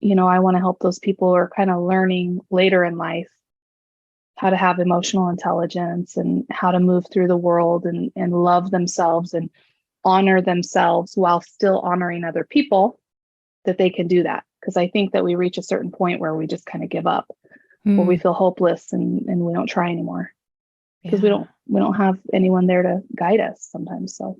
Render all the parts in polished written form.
I want to help those people who are kind of learning later in life how to have emotional intelligence and how to move through the world and love themselves and honor themselves while still honoring other people, that they can do that. Because I think that we reach a certain point where we just kind of give up, where we feel hopeless and we don't try anymore because we don't have anyone there to guide us sometimes. So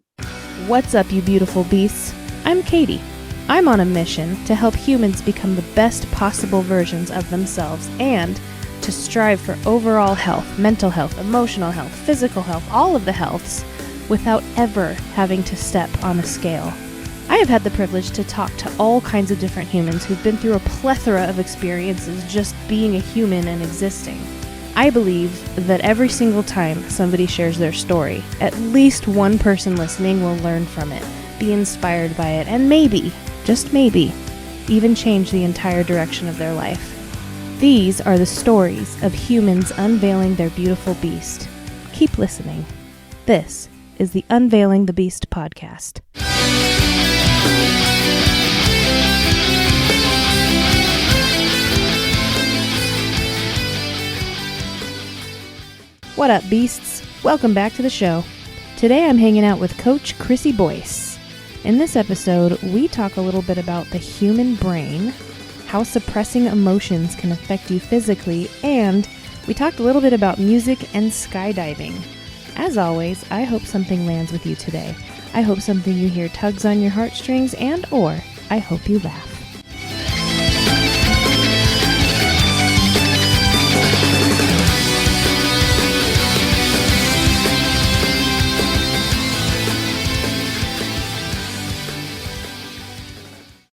what's up, you beautiful beasts? I'm Katie. I'm on a mission to help humans become the best possible versions of themselves and to strive for overall health, mental health, emotional health, physical health, all of the healths, without ever having to step on a scale. I have had the privilege to talk to all kinds of different humans who've been through a plethora of experiences just being a human and existing. I believe that every single time somebody shares their story, at least one person listening will learn from it, be inspired by it, and maybe, just maybe, even change the entire direction of their life. These are the stories of humans unveiling their beautiful beast. Keep listening. This is the Unveiling the Beast podcast. What up, beasts? Welcome back to the show. Today I'm hanging out with Coach Chrissy Boyce. In this episode, we talk a little bit about the human brain, how suppressing emotions can affect you physically, and we talked a little bit about music and skydiving. As always, I hope something lands with you today. I hope something you hear tugs on your heartstrings, and or I hope you laugh.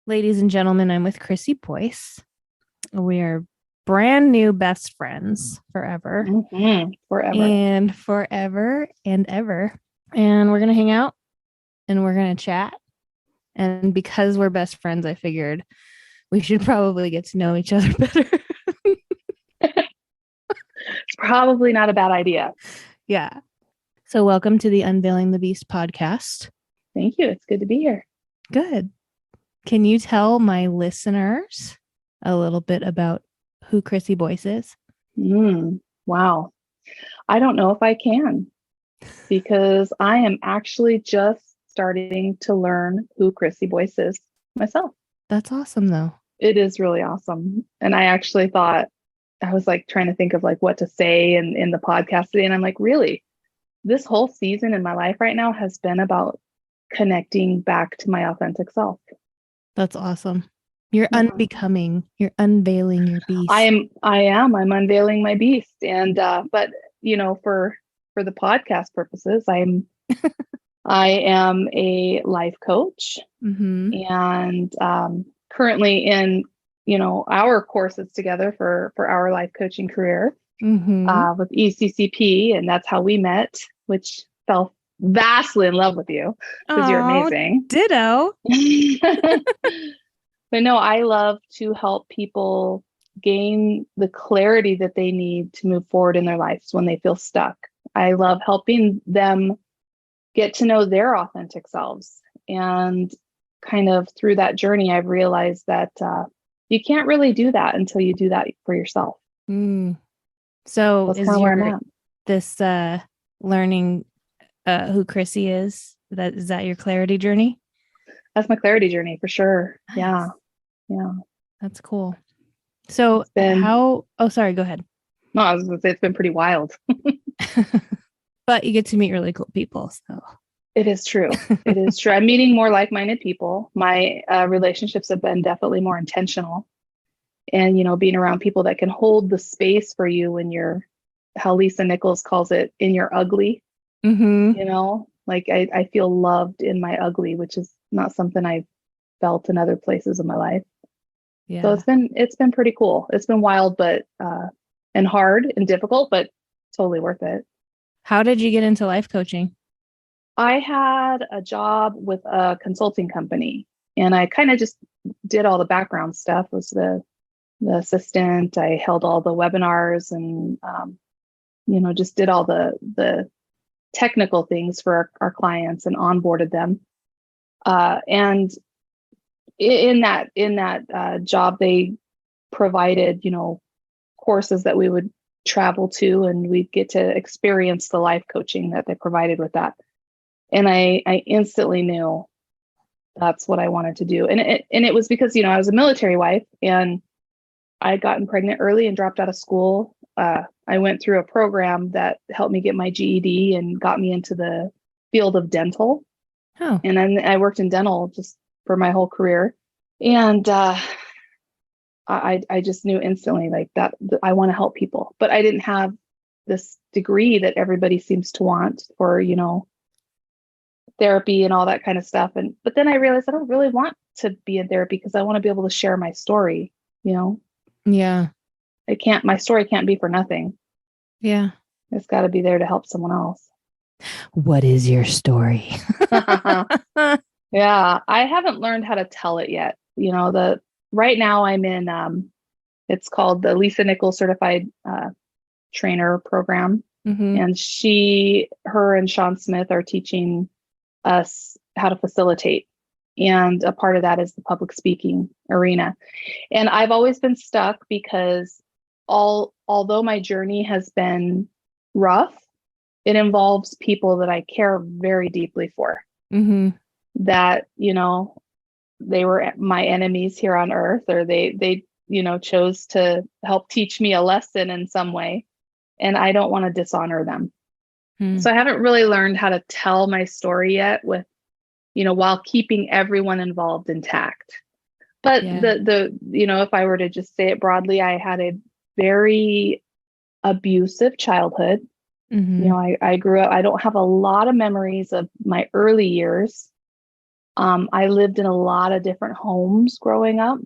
Ladies and gentlemen, I'm with Chrissy Boyce. We are brand new best friends forever. Forever. And forever and ever. And we're going to hang out and we're going to chat. And because we're best friends, I figured we should probably get to know each other better. It's probably not a bad idea. Yeah. So welcome to the Unveiling the Beast podcast. Thank you. It's good to be here. Good. Can you tell my listeners a little bit about who Chrissy Boyce is? Wow. I don't know if I can, because I am actually just starting to learn who Chrissy Boyce is myself. That's awesome, though. It is really awesome. And I actually thought, I was like trying to think of like what to say in the podcast today. And I'm like, really, this whole season in my life right now has been about connecting back to my authentic self. That's awesome. You're unbecoming. You're unveiling your beast. I'm unveiling my beast. And but for the podcast purposes, I am a life coach, and currently in our courses together for our life coaching career with ECCP, and that's how we met, which fell vastly in love with you because you're amazing. Ditto. But no, I love to help people gain the clarity that they need to move forward in their lives when they feel stuck. I love helping them get to know their authentic selves. And kind of through that journey, I've realized that you can't really do that until you do that for yourself. So that's kind of where I'm at. This learning who Chrissy is that your clarity journey? That's my clarity journey for sure. Nice. Yeah. That's cool. So sorry, go ahead. No, I was going to say it's been pretty wild. But you get to meet really cool people. So it is true. It is true. I'm meeting more like-minded people. My relationships have been definitely more intentional. And, being around people that can hold the space for you when you're, how Lisa Nichols calls it, in your ugly. Like I feel loved in my ugly, which is not something I've felt in other places in my life. Yeah. So it's been pretty cool. It's been wild, but and hard and difficult, but totally worth it. How did you get into life coaching? I had a job with a consulting company, and I kind of just did all the background stuff. Was the assistant. I held all the webinars and just did all the technical things for our clients and onboarded them. And in that job, they provided, courses that we would travel to, and we'd get to experience the life coaching that they provided with that. And I instantly knew that's what I wanted to do. And it was because, I was a military wife, and I had gotten pregnant early and dropped out of school. I went through a program that helped me get my GED and got me into the field of dental. Oh. And then I worked in dental just for my whole career. And I just knew instantly like that I want to help people, but I didn't have this degree that everybody seems to want for, therapy and all that kind of stuff. But then I realized I don't really want to be in therapy because I want to be able to share my story, Yeah. my story can't be for nothing. Yeah. It's got to be there to help someone else. What is your story? Yeah, I haven't learned how to tell it yet. Right now I'm in, it's called the Lisa Nichols Certified Trainer Program. Mm-hmm. And her and Sean Smith are teaching us how to facilitate. And a part of that is the public speaking arena. And I've always been stuck because although my journey has been rough, it involves people that I care very deeply for. Mm-hmm. That, they were my enemies here on earth, or they chose to help teach me a lesson in some way. And I don't want to dishonor them. So I haven't really learned how to tell my story yet with, while keeping everyone involved intact. But if I were to just say it broadly, I had a very abusive childhood. Mm-hmm. I grew up, I don't have a lot of memories of my early years. I lived in a lot of different homes growing up.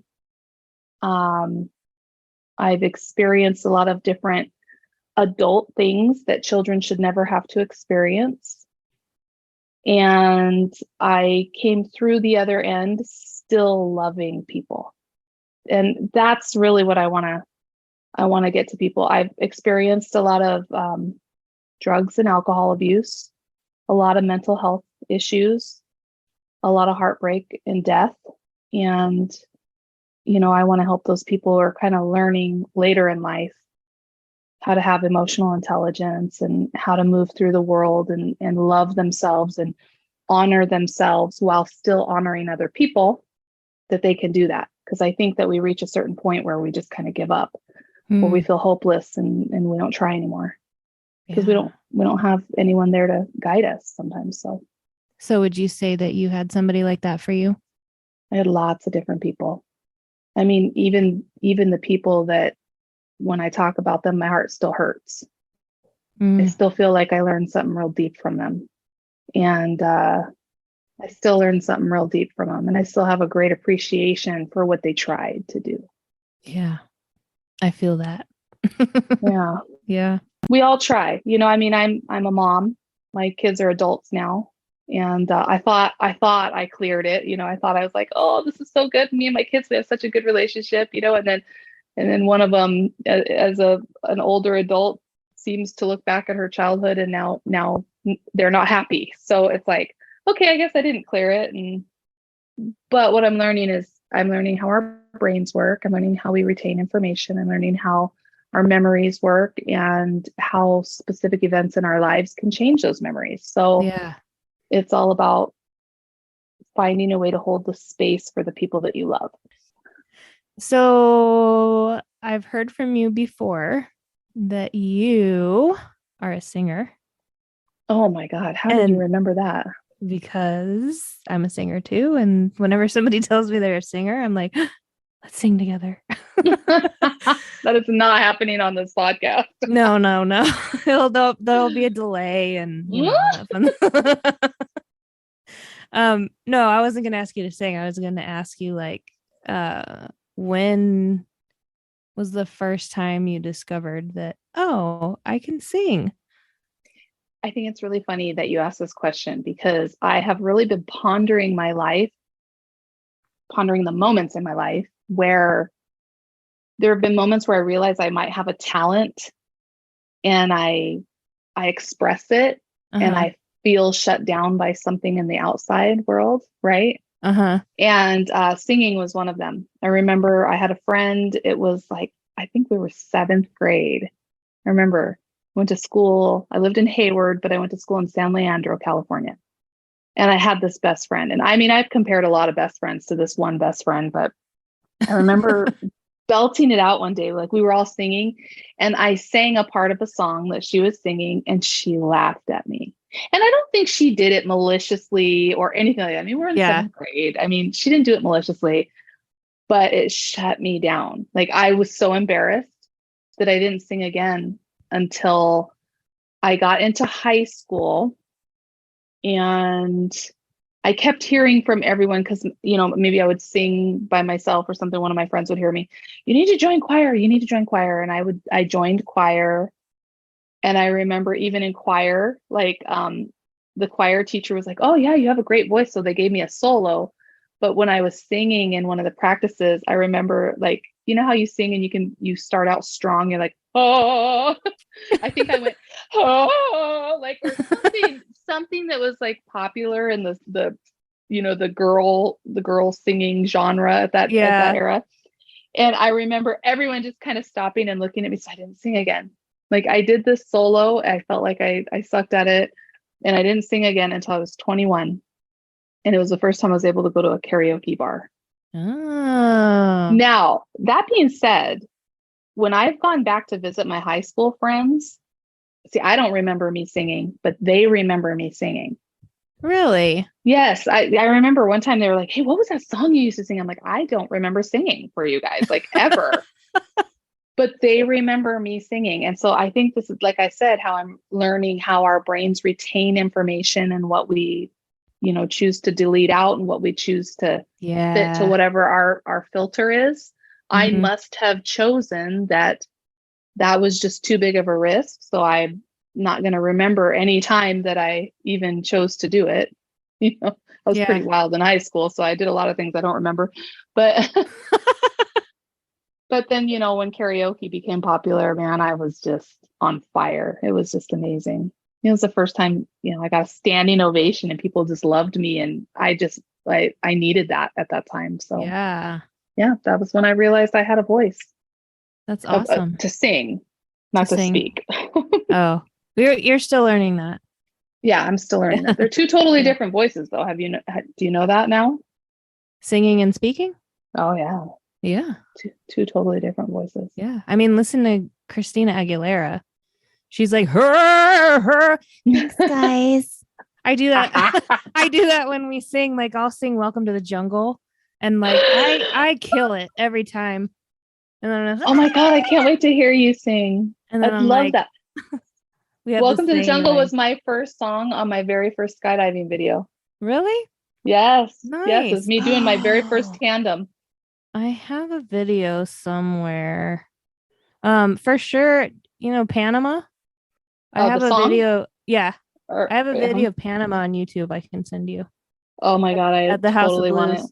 I've experienced a lot of different adult things that children should never have to experience. And I came through the other end still loving people. And that's really what I want to get to people. I've experienced a lot of drugs and alcohol abuse, a lot of mental health issues, a lot of heartbreak and death. And, I want to help those people who are kind of learning later in life how to have emotional intelligence and how to move through the world and love themselves and honor themselves while still honoring other people, that they can do that. Because I think that we reach a certain point where we just kind of give up, where we feel hopeless and we don't try anymore because we don't have anyone there to guide us sometimes. So would you say that you had somebody like that for you? I had lots of different people. I mean, even the people that when I talk about them, my heart still hurts. I still feel like I learned something real deep from them. And I still learned something real deep from them. And I still have a great appreciation for what they tried to do. Yeah, I feel that. Yeah. Yeah. We all try. I'm a mom. My kids are adults now. And I thought I cleared it. I thought I was like, oh, this is so good. Me and my kids, we have such a good relationship, and then one of them, as an older adult, seems to look back at her childhood, and now they're not happy. So it's like, okay, I guess I didn't clear it. But what I'm learning is I'm learning how our brains work. I'm learning how we retain information. I'm learning how our memories work and how specific events in our lives can change those memories. So yeah, it's all about finding a way to hold the space for the people that you love. So I've heard from you before that you are a singer. Oh my God. How did you remember that? Because I'm a singer too. And whenever somebody tells me they're a singer, I'm like, let's sing together. That is not happening on this podcast. No. There'll be a delay and no, I wasn't going to ask you to sing. I was going to ask you when was the first time you discovered that, oh, I can sing? I think it's really funny that you asked this question because I have really been pondering my life, pondering the moments in my life where there have been moments where I realize I might have a talent and I express it and I feel shut down by something in the outside world, right? Uh-huh. And singing was one of them. I remember I had a friend, it was like, I think we were seventh grade. I remember went to school. I lived in Hayward, but I went to school in San Leandro, California. And I had this best friend. And I mean, I've compared a lot of best friends to this one best friend, but I remember belting it out one day. Like we were all singing, and I sang a part of a song that she was singing, and she laughed at me. And I don't think she did it maliciously or anything like that. I mean, we're in Yeah. seventh grade. I mean, she didn't do it maliciously, but it shut me down. Like I was so embarrassed that I didn't sing again until I got into high school. And I kept hearing from everyone because, you know, maybe I would sing by myself or something. One of my friends would hear me, you need to join choir. You need to join choir. And I joined choir. And I remember even in choir, like the choir teacher was like, oh, yeah, you have a great voice. So they gave me a solo. But when I was singing in one of the practices, I remember like, you know how you sing and you start out strong. You're like, oh, I think I went, oh, like, or something that was like popular in you know, the girl singing genre at that Yeah. era. And I remember everyone just kind of stopping and looking at me. So I didn't sing again. Like I did this solo. I felt like I sucked at it, and I didn't sing again until I was 21. And it was the first time I was able to go to a karaoke bar. Oh. Now, that being said, when I've gone back to visit my high school friends, see, I don't remember me singing, but they remember me singing. Really? Yes, I remember one time they were like, hey, what was that song you used to sing? I'm like, I don't remember singing for you guys, like ever. But they remember me singing. And so I think this is, like I said, how I'm learning how our brains retain information and what we, you know, choose to delete out and what we choose to fit to Yeah. whatever our filter is. I Mm-hmm. must have chosen that was just too big of a risk. So I'm not going to remember any time that I even chose to do it. You know, I was pretty Yeah. wild in high school, so I did a lot of things I don't remember. But but then, you know, when karaoke became popular, man, I was just on fire. It was just amazing. It was the first time, you know, I got a standing ovation and people just loved me. And I needed that at that time. So Yeah. yeah, that was when I realized I had a voice That's awesome. to sing, To not to sing. speak. Oh, you're still learning that. Yeah, I'm still learning that. They're two totally Yeah. different voices, though. Do you know that now? Singing and speaking? Oh yeah, Yeah. two totally different voices. Yeah. I mean, listen to Christina Aguilera. She's like, her. Thanks, guys. I do that. I do that when we sing. Like, I'll sing Welcome to the Jungle. And like I kill it every time. And then Oh my God, I can't wait to hear you sing. and I then I'm love like, that. we have the Welcome to the same Jungle like, was my first song on my very first skydiving video. really? Yes. Yes, it was Nice. me doing my very first Oh, tandem. I have a video somewhere. For sure, you know, Panama. I Oh, the have a song? video. Yeah. I Or have a video of Panama on YouTube I can send you. oh my God, I At the House of totally want it. Blues.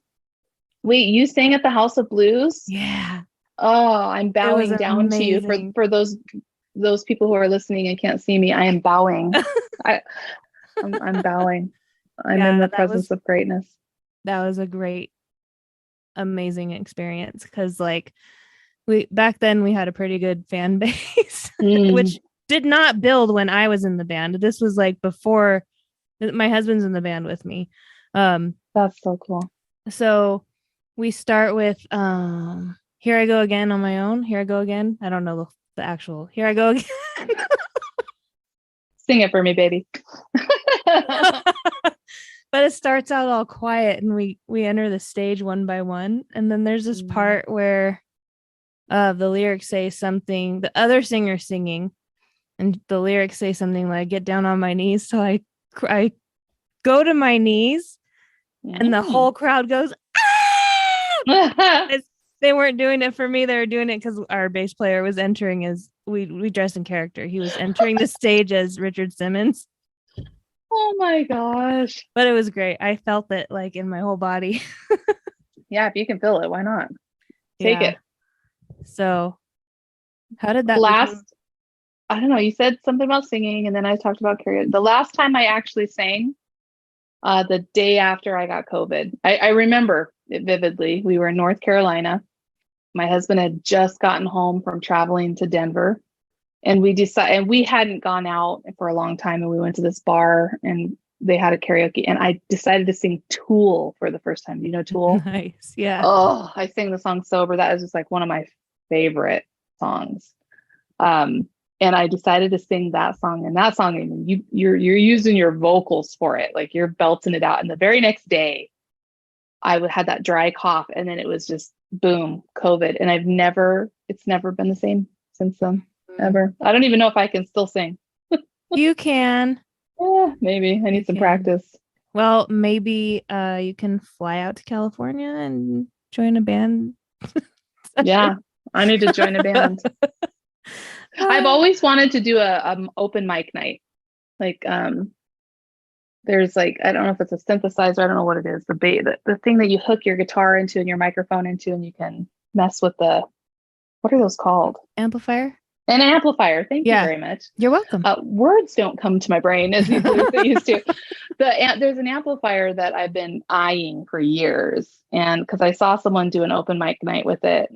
Wait, you sang at the House of Blues? Yeah. Oh, I'm It was bowing down to you amazing. for those people who are listening and can't see me. I am bowing. I I'm bowing. I'm in Yeah, the presence of greatness. that was a great, amazing experience because like we back then we had a pretty good fan base, Mm, which did not build when I was in the band. This was like before my husband's in the band with me. Um, that's so cool. so we start with Here I Go Again on My Own. Here I Go Again. I don't know the actual Here I Go Again. Sing it for me, baby. But it starts out all quiet and we enter the stage one by one. And then there's this part where the lyrics say something, the other singer singing, and the lyrics say something like "Get down on my knees." So I go to my knees, and the whole crowd goes, "Ah!" They weren't doing it for me; they were doing it because our bass player was entering as we dressed in character. He was entering the stage as Richard Simmons. Oh my gosh. But it was great. I felt it like in my whole body. Yeah, if you can feel it, why not? Take Yeah. it. So how did that become? Last, I don't know, you said something about singing and then I talked about karaoke. The last time I actually sang, The day after I got COVID. I remember it vividly. We were in North Carolina. My husband had just gotten home from traveling to Denver, and we hadn't gone out for a long time, and we went to this bar and they had a karaoke, and I decided to sing Tool for the first time. Do you know Tool? Nice. Yeah. Oh, I sang the song Sober. That is just like one of my favorite songs. And I decided to sing that song, and that song, I mean, you're using your vocals for it, like you're belting it out. And the very next day, had that dry cough, and then it was just boom, COVID. And it's never been the same since then, ever. I don't even know if I can still sing. You can. Maybe I need some practice. Well, maybe you can fly out to California and join a band. Yeah, I need to join a band. I've always wanted to do a open mic night. Like there's like, I don't know if it's a synthesizer, I don't know what it is, the thing that you hook your guitar into and your microphone into, and you can mess with what are those called? Amplifier. An amplifier. Thank you very much. You're welcome. Words don't come to my brain as easily as they used to. There's an amplifier that I've been eyeing for years, and because I saw someone do an open mic night with it,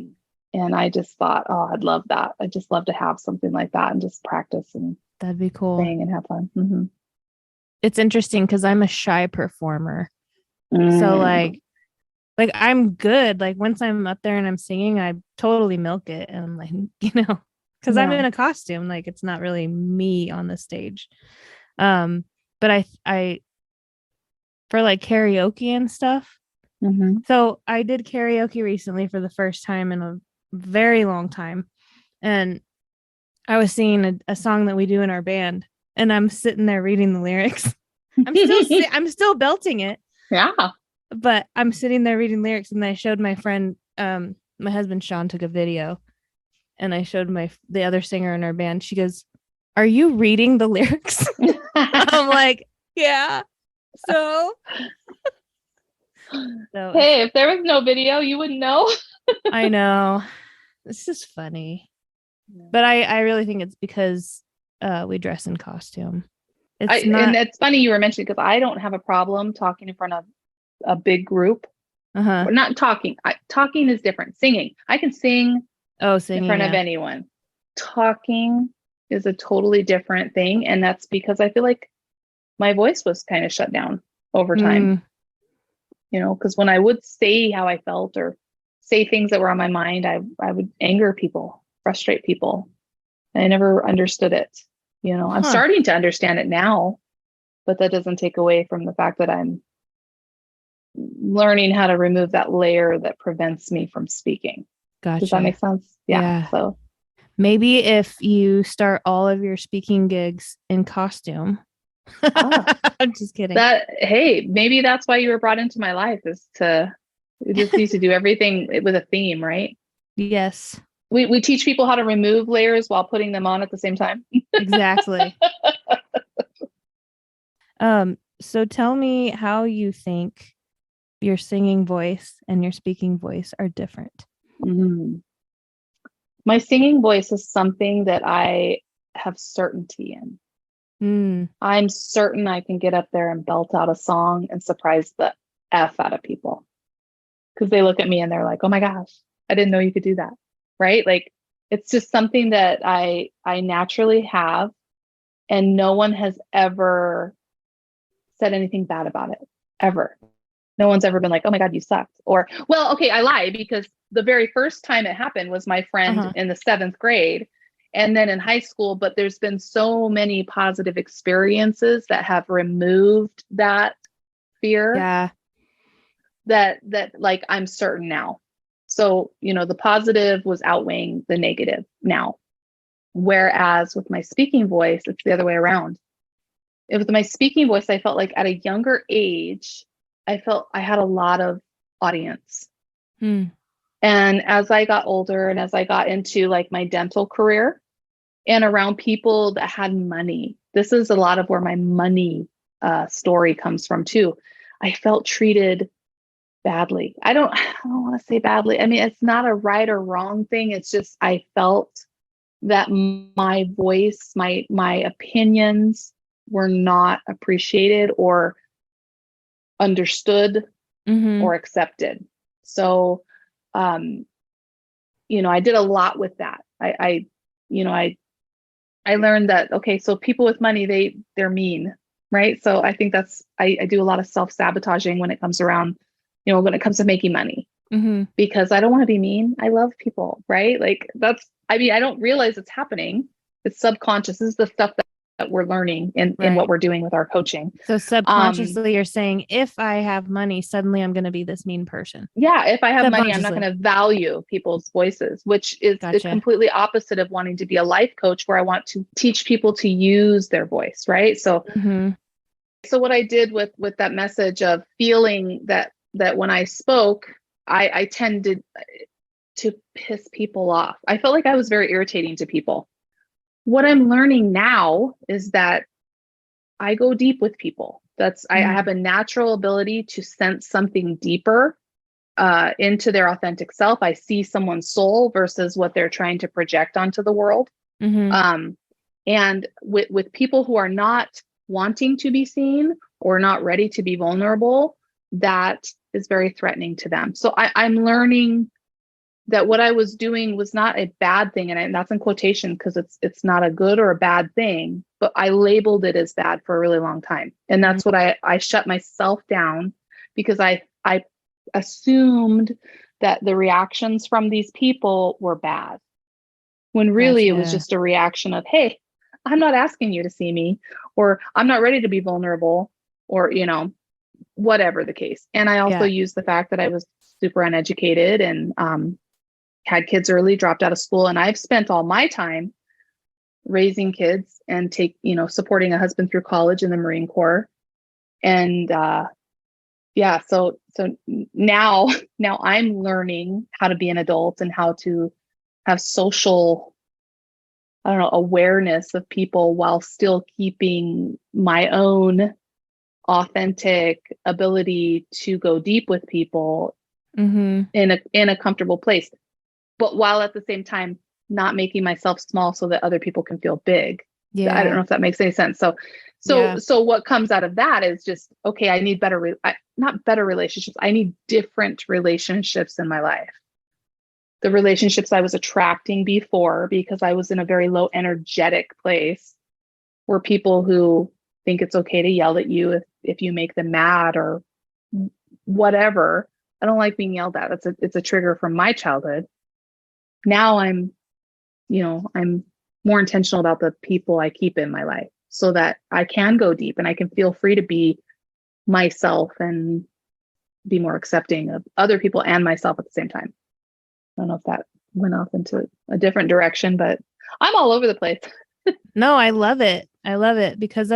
and I just thought, oh, I'd love that. I'd just love to have something like that and just practice and that'd be cool. Sing and have fun. Mm-hmm. It's interesting because I'm a shy performer, so like I'm good. Like once I'm up there and I'm singing, I totally milk it, and I'm like, because I'm in a costume, like it's not really me on the stage. But I for like karaoke and stuff. Mm-hmm. So I did karaoke recently for the first time in a very long time, and I was singing a song that we do in our band, and I'm sitting there reading the lyrics. I'm still belting it. Yeah. But I'm sitting there reading lyrics, and I showed my friend, my husband Sean took a video, and I showed the other singer in our band. She goes, "Are you reading the lyrics?" I'm like, "Yeah." So hey, if there was no video, you wouldn't know. I know. It's just funny. Yeah. But I really think it's because we dress in costume. And it's funny you were mentioning, because I don't have a problem talking in front of a big group. Uh-huh. We're not talking. Talking is different. Singing. I can sing in front of anyone. Talking is a totally different thing. And that's because I feel like my voice was kind of shut down over time. Because when I would say how I felt or say things that were on my mind, I would anger people, frustrate people. And I never understood it. I'm starting to understand it now, but that doesn't take away from the fact that I'm learning how to remove that layer that prevents me from speaking. Gotcha. Does that make sense? Yeah. So maybe if you start all of your speaking gigs in costume. I'm just kidding. Maybe that's why you were brought into my life, we just need to do everything with a theme, right? Yes. We teach people how to remove layers while putting them on at the same time. Exactly. So tell me how you think your singing voice and your speaking voice are different. Mm-hmm. My singing voice is something that I have certainty in. I'm certain I can get up there and belt out a song and surprise the F out of people, because they look at me and they're like, oh my gosh, I didn't know you could do that. Right? Like, it's just something that I naturally have, and no one has ever said anything bad about it, ever. No one's ever been like, oh my God, you sucked. Or, well, okay, I lie, because the very first time it happened was my friend in the 7th grade, and then in high school. But there's been so many positive experiences that have removed that fear. Yeah. That like, I'm certain now. So, the positive was outweighing the negative now. Whereas with my speaking voice, it's the other way around. With my speaking voice, I felt like at a younger age, I felt I had a lot of audience. And as I got older and as I got into like my dental career and around people that had money, this is a lot of where my money story comes from too. I felt treated badly. I don't want to say badly. I mean, it's not a right or wrong thing. It's just, I felt that my voice, my opinions were not appreciated, or understood or accepted. So, I did a lot with that. I learned that, okay, so people with money, they're mean, right? So I think I do a lot of self-sabotaging when it comes around, when it comes to making money, because I don't want to be mean. I love people, right? Like I don't realize it's happening. It's subconscious. This is the stuff that we're learning in what we're doing with our coaching. So subconsciously you're saying, if I have money, suddenly I'm going to be this mean person. Yeah. If I have money, I'm not going to value people's voices, which is completely opposite of wanting to be a life coach, where I want to teach people to use their voice. Right. So, so what I did with that message of feeling that when I spoke, I tended to piss people off. I felt like I was very irritating to people. What I'm learning now is that I go deep with people. I have a natural ability to sense something deeper into their authentic self. I see someone's soul versus what they're trying to project onto the world. And with people who are not wanting to be seen or not ready to be vulnerable, that is very threatening to them. So I'm learning that what I was doing was not a bad thing. And that's in quotation, because it's not a good or a bad thing, but I labeled it as bad for a really long time. And that's what I shut myself down, because I assumed that the reactions from these people were bad, when really it was just a reaction of, hey, I'm not asking you to see me, or I'm not ready to be vulnerable, or, whatever the case. And I also used the fact that I was super uneducated and had kids early, dropped out of school. And I've spent all my time raising kids and supporting a husband through college in the Marine Corps. And so now I'm learning how to be an adult and how to have social, awareness of people while still keeping my own authentic ability to go deep with people in a comfortable place, but while at the same time not making myself small so that other people can feel big. I don't know if that makes any sense. So what comes out of that is just, okay, I need not better relationships. I need different relationships in my life. The relationships I was attracting before, because I was in a very low energetic place, were people who think it's okay to yell at you if you make them mad or whatever. I don't like being yelled at. It's a trigger from my childhood. Now I'm more intentional about the people I keep in my life, so that I can go deep and I can feel free to be myself and be more accepting of other people and myself at the same time. I don't know if that went off into a different direction, but I'm all over the place. No, I love it. I love it, because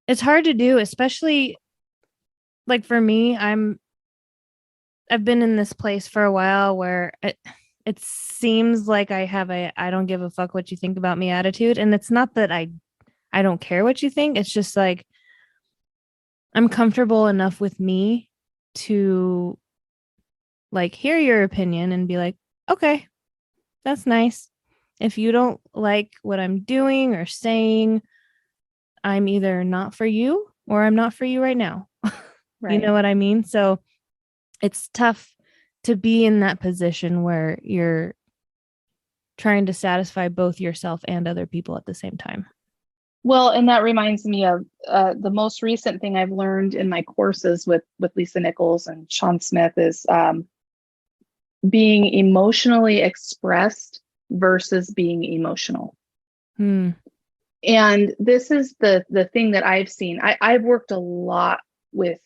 it's hard to do, especially like for me. I've been in this place for a while where it seems like I have I don't give a fuck what you think about me attitude. And it's not that I don't care what you think. It's just like, I'm comfortable enough with me to like hear your opinion and be like, okay, that's nice. If you don't like what I'm doing or saying, I'm either not for you or I'm not for you right now. Right. You know what I mean? So it's tough to be in that position where you're trying to satisfy both yourself and other people at the same time. Well, and that reminds me of the most recent thing I've learned in my courses with Lisa Nichols and Sean Smith is being emotionally expressed versus being emotional. And this is the thing that I've seen. I've worked a lot with,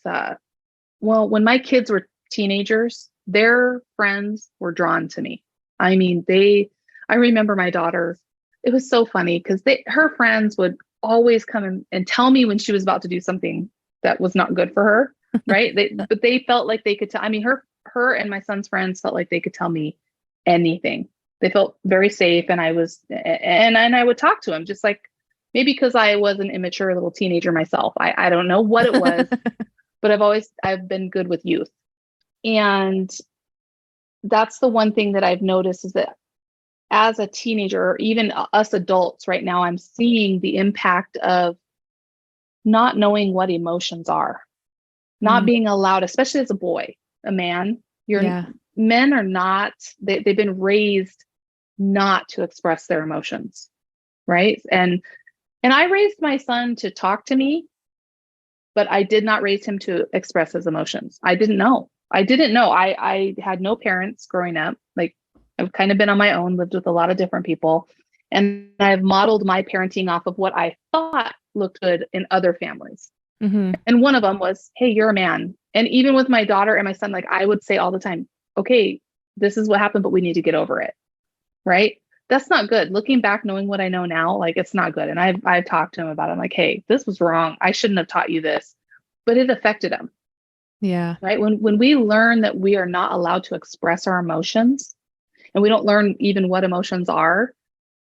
when my kids were teenagers, their friends were drawn to me. I mean, I remember my daughter, it was so funny because her friends would always come and tell me when she was about to do something that was not good for her. Right. But they felt like they could tell. I mean, her and my son's friends felt like they could tell me anything. They felt very safe. And I would talk to him, just like, maybe because I was an immature little teenager myself. I don't know what it was, but I've been good with youth. And that's the one thing that I've noticed is that as a teenager, or even us adults right now, I'm seeing the impact of not knowing what emotions are. not being allowed, especially as a boy, a man, men are not, they've been raised not to express their emotions. Right. And I raised my son to talk to me, but I did not raise him to express his emotions. I didn't know. I had no parents growing up. Like, I've kind of been on my own, lived with a lot of different people. And I've modeled my parenting off of what I thought looked good in other families. Mm-hmm. And one of them was, hey, you're a man. And even with my daughter and my son, like, I would say all the time, okay, this is what happened, but we need to get over it. Right. That's not good. Looking back, knowing what I know now, like, it's not good. And I've talked to him about it. I'm like, hey, this was wrong. I shouldn't have taught you this, but it affected him. Yeah. Right. When we learn that we are not allowed to express our emotions, and we don't learn even what emotions are,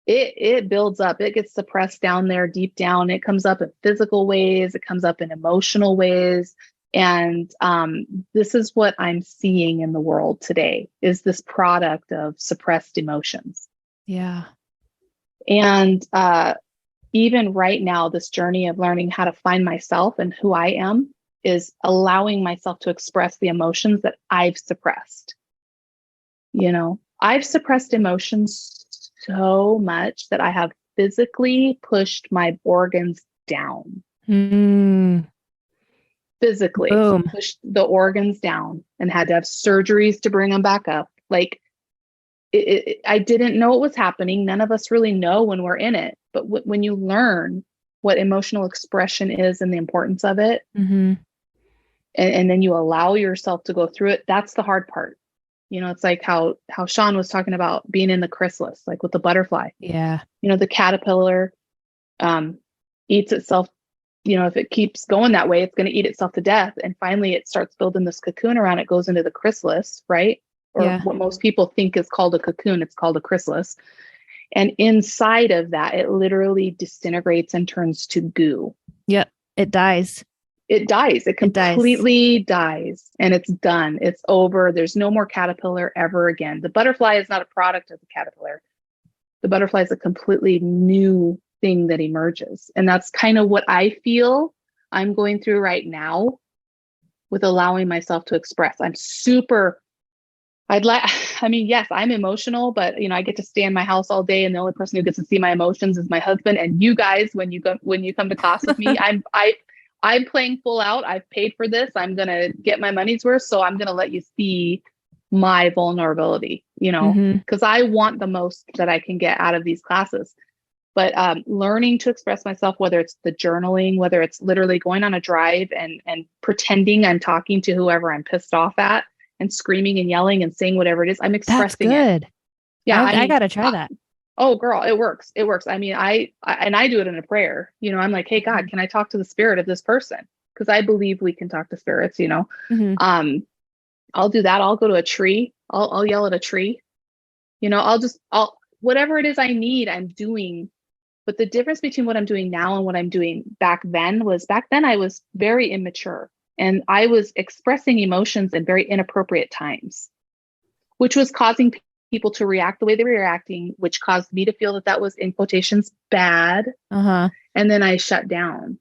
it builds up. It gets suppressed down there, deep down. It comes up in physical ways. It comes up in emotional ways. And this is what I'm seeing in the world today, is this product of suppressed emotions. Yeah. And even right now, this journey of learning how to find myself and who I am is allowing myself to express the emotions that I've suppressed. You know, I've suppressed emotions so much that I have physically pushed my organs down. Physically pushed the organs down and had to have surgeries to bring them back up. Like, I didn't know what was happening. None of us really know when we're in it. But when you learn what emotional expression is and the importance of it, and then you allow yourself to go through it, that's the hard part. You know, it's like how Sean was talking about being in the chrysalis, like with the butterfly. Yeah. You know, the caterpillar eats itself. You know, if it keeps going that way, it's going to eat itself to death. And finally, it starts building this cocoon around it, goes into the chrysalis, right? Or what most people think is called a cocoon. It's called a chrysalis. And inside of that, it literally disintegrates and turns to goo. Yep. It dies. It dies. It completely dies. And it's done. It's over. There's no more caterpillar ever again. The butterfly is not a product of the caterpillar. The butterfly is a completely new thing that emerges. And that's kind of what I feel I'm going through right now with allowing myself to express. Yes, I'm emotional, but you know, I get to stay in my house all day, and the only person who gets to see my emotions is my husband. And you guys, when you come to class with me, I'm playing full out. I've paid for this. I'm going to get my money's worth. So I'm going to let you see my vulnerability, you know, because I want the most that I can get out of these classes. But learning to express myself, whether it's the journaling, whether it's literally going on a drive and pretending I'm talking to whoever I'm pissed off at and screaming and yelling and saying whatever it is, I'm expressing it. Yeah. I got to try that. Oh, girl, it works. It works. I mean, I do it in a prayer. You know, I'm like, hey, God, can I talk to the spirit of this person? Because I believe we can talk to spirits, you know. I'll do that. I'll go to a tree. I'll yell at a tree. You know, I'll whatever it is I need, I'm doing. But the difference between what I'm doing now and what I'm doing back then I was very immature, and I was expressing emotions in very inappropriate times, which was causing people to react the way they were reacting, which caused me to feel that was, in quotations, bad. And then I shut down.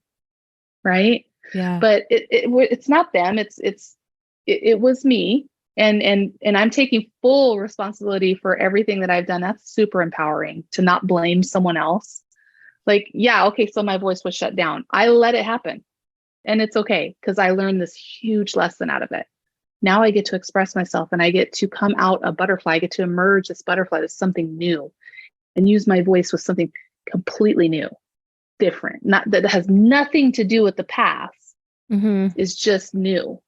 Right. Yeah. But it's not them. It was me. And I'm taking full responsibility for everything that I've done. That's super empowering, to not blame someone else. Like, yeah, okay, so my voice was shut down. I let it happen. And it's okay, because I learned this huge lesson out of it. Now I get to express myself, and I get to come out a butterfly. I get to emerge this butterfly as something new, and use my voice with something completely new, different, not that has nothing to do with the past. Is just new,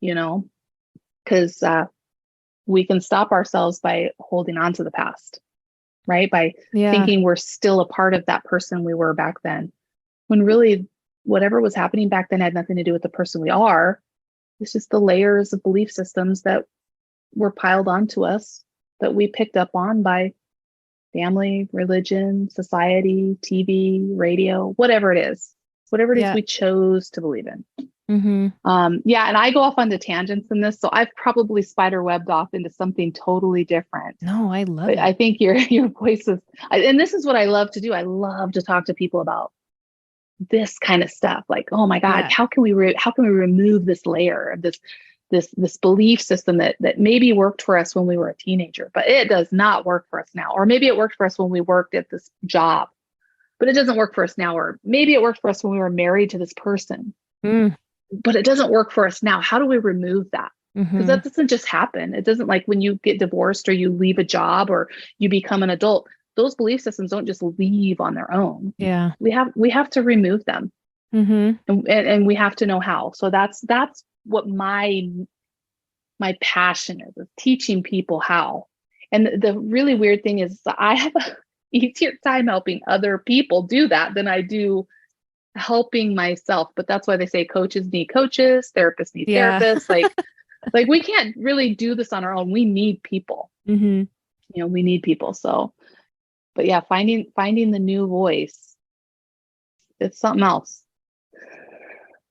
you know, because we can stop ourselves by holding on to the past, right? By thinking we're still a part of that person we were back then, when really whatever was happening back then had nothing to do with the person we are. It's just the layers of belief systems that were piled onto us that we picked up on by family, religion, society, TV, radio, whatever it is we chose to believe in. And I go off on the tangents in this, so I've probably spider webbed off into something totally different. No, I love it. I think your voice is, and this is what I love to do. I love to talk to people about this kind of stuff. Like, oh my God, Yeah. how can we remove this layer of this belief system that maybe worked for us when we were a teenager, but it does not work for us now. Or maybe it worked for us when we worked at this job, but it doesn't work for us now. Or maybe it worked for us when we were married to this person, but it doesn't work for us now. How do we remove that? Because that doesn't just happen. It doesn't, like when you get divorced or you leave a job or you become an adult, those belief systems don't just leave on their own. Yeah. We have to remove them. And we have to know how. So that's what my passion is teaching people how. And the really weird thing is I have a easier time helping other people do that than I do helping myself. But that's why they say coaches need coaches, therapists need therapists. Like we can't really do this on our own. We need people. You know, we need people. So, but yeah, finding the new voice, it's something else.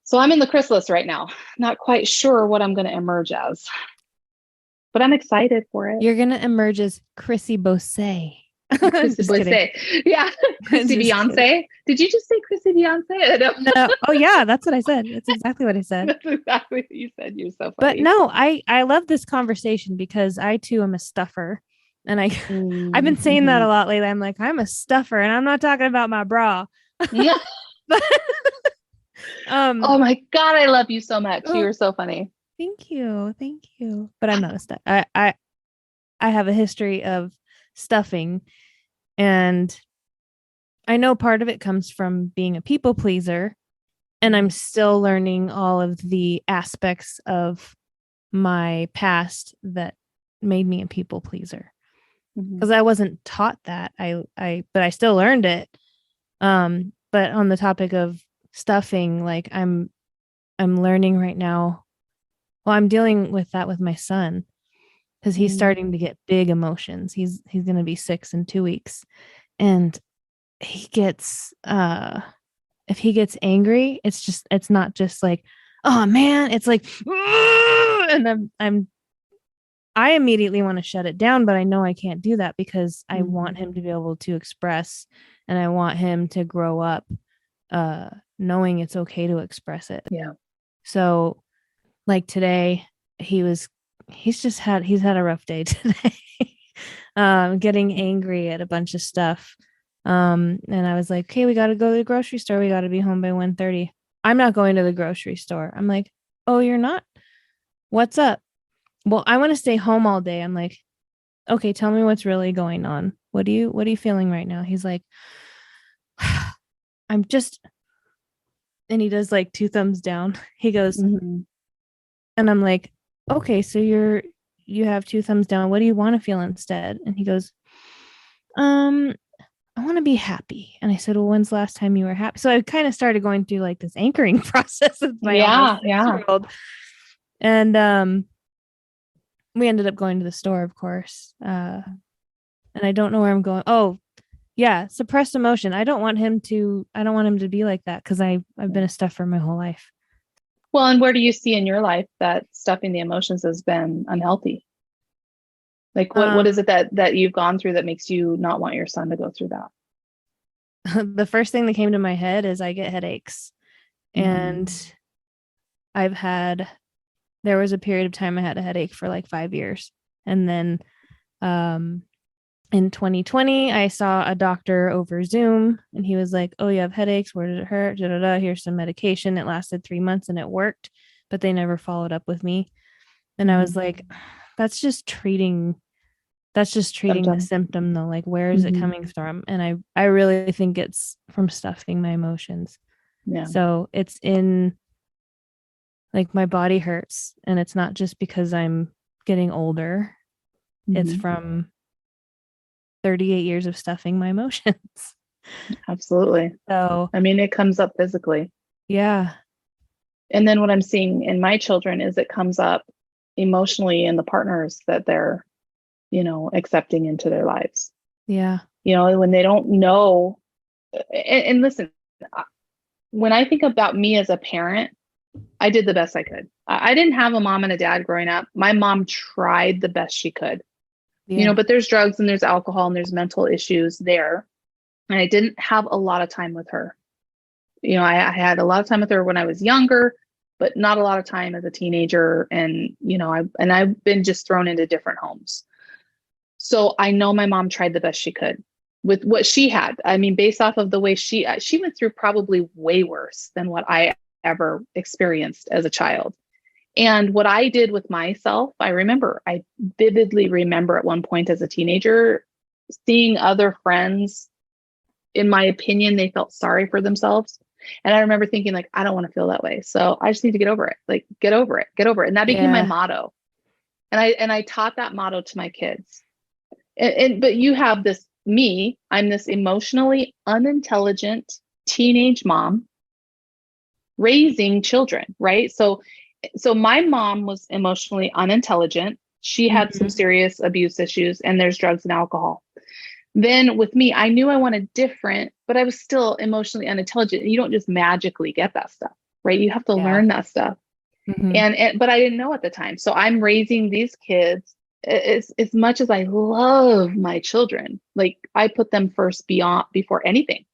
So I'm in the chrysalis right now. Not quite sure what I'm going to emerge as, but I'm excited for it. You're going to emerge as Chrissy Boyce. Chrissy Boyce. Yeah. Chrissy Beyonce. Kidding. Did you just say Chrissy Beyonce? No. Oh yeah, that's what I said. That's exactly what I said. That's exactly what you said. You're so funny. But no, I love this conversation because I too am a stuffer. And I've been saying that a lot lately. I'm like, I'm a stuffer, and I'm not talking about my bra. But, oh my God, I love you so much. You're so funny. Thank you. But I'm not a stuff. I have a history of stuffing, and I know part of it comes from being a people pleaser, and I'm still learning all of the aspects of my past that made me a people pleaser. Because I wasn't taught that. But I still learned it. But on the topic of stuffing, like I'm learning right now. Well, I'm dealing with that with my son because he's starting to get big emotions. He's going to be 6 in 2 weeks, and he gets if he gets angry, it's not just like, oh man, it's like, and I immediately want to shut it down, but I know I can't do that because I want him to be able to express, and I want him to grow up knowing it's okay to express it. Yeah. So like today, he's had a rough day today. Getting angry at a bunch of stuff. And I was like, okay, we got to go to the grocery store. We got to be home by 1:30. I'm not going to the grocery store. I'm like, oh, you're not? What's up? Well, I want to stay home all day. I'm like, okay, tell me what's really going on. What are you feeling right now? He's like, I'm just, and he does like 2 thumbs down. He goes, and I'm like, okay, so you have 2 thumbs down. What do you want to feel instead? And he goes, I want to be happy. And I said, well, when's the last time you were happy? So I kind of started going through like this anchoring process with my almost 6-year-old. And we ended up going to the store, of course. And I don't know where I'm going. Oh, yeah, suppressed emotion. I don't want him to be like that because I've been a stuffer my whole life. Well, and where do you see in your life that stuffing the emotions has been unhealthy? Like what is it that you've gone through that makes you not want your son to go through that? The first thing that came to my head is I get headaches. And there was a period of time I had a headache for like 5 years. And then in 2020, I saw a doctor over Zoom, and he was like, oh, you have headaches. Where did it hurt? Here's some medication. It lasted 3 months and it worked, but they never followed up with me. And I was like, that's just treating the symptom though. Like, where is it coming from? And I really think it's from stuffing my emotions. Yeah. So it's in, like, my body hurts, and it's not just because I'm getting older. It's from 38 years of stuffing my emotions. Absolutely. So, I mean, it comes up physically. Yeah. And then what I'm seeing in my children is it comes up emotionally in the partners that they're, accepting into their lives. Yeah. When they don't know. And listen, when I think about me as a parent, I did the best I could. I didn't have a mom and a dad growing up. My mom tried the best she could. Yeah. But there's drugs and there's alcohol and there's mental issues there. And I didn't have a lot of time with her. I had a lot of time with her when I was younger, but not a lot of time as a teenager. And, I've been just thrown into different homes. So I know my mom tried the best she could with what she had. I mean, based off of the way she went through probably way worse than what I ever experienced as a child. And what I did with myself, I vividly remember at one point as a teenager, seeing other friends, in my opinion, they felt sorry for themselves. And I remember thinking like, I don't want to feel that way. So I just need to get over it. Like, get over it, get over it. And that became my motto. And I taught that motto to my kids. But you have I'm this emotionally unintelligent teenage mom raising children, right? So my mom was emotionally unintelligent. She had some serious abuse issues, and there's drugs and alcohol. Then with me, I knew I wanted different, but I was still emotionally unintelligent. You don't just magically get that stuff, right? You have to learn that stuff. But I didn't know at the time. So I'm raising these kids as much as I love my children. Like, I put them first before anything.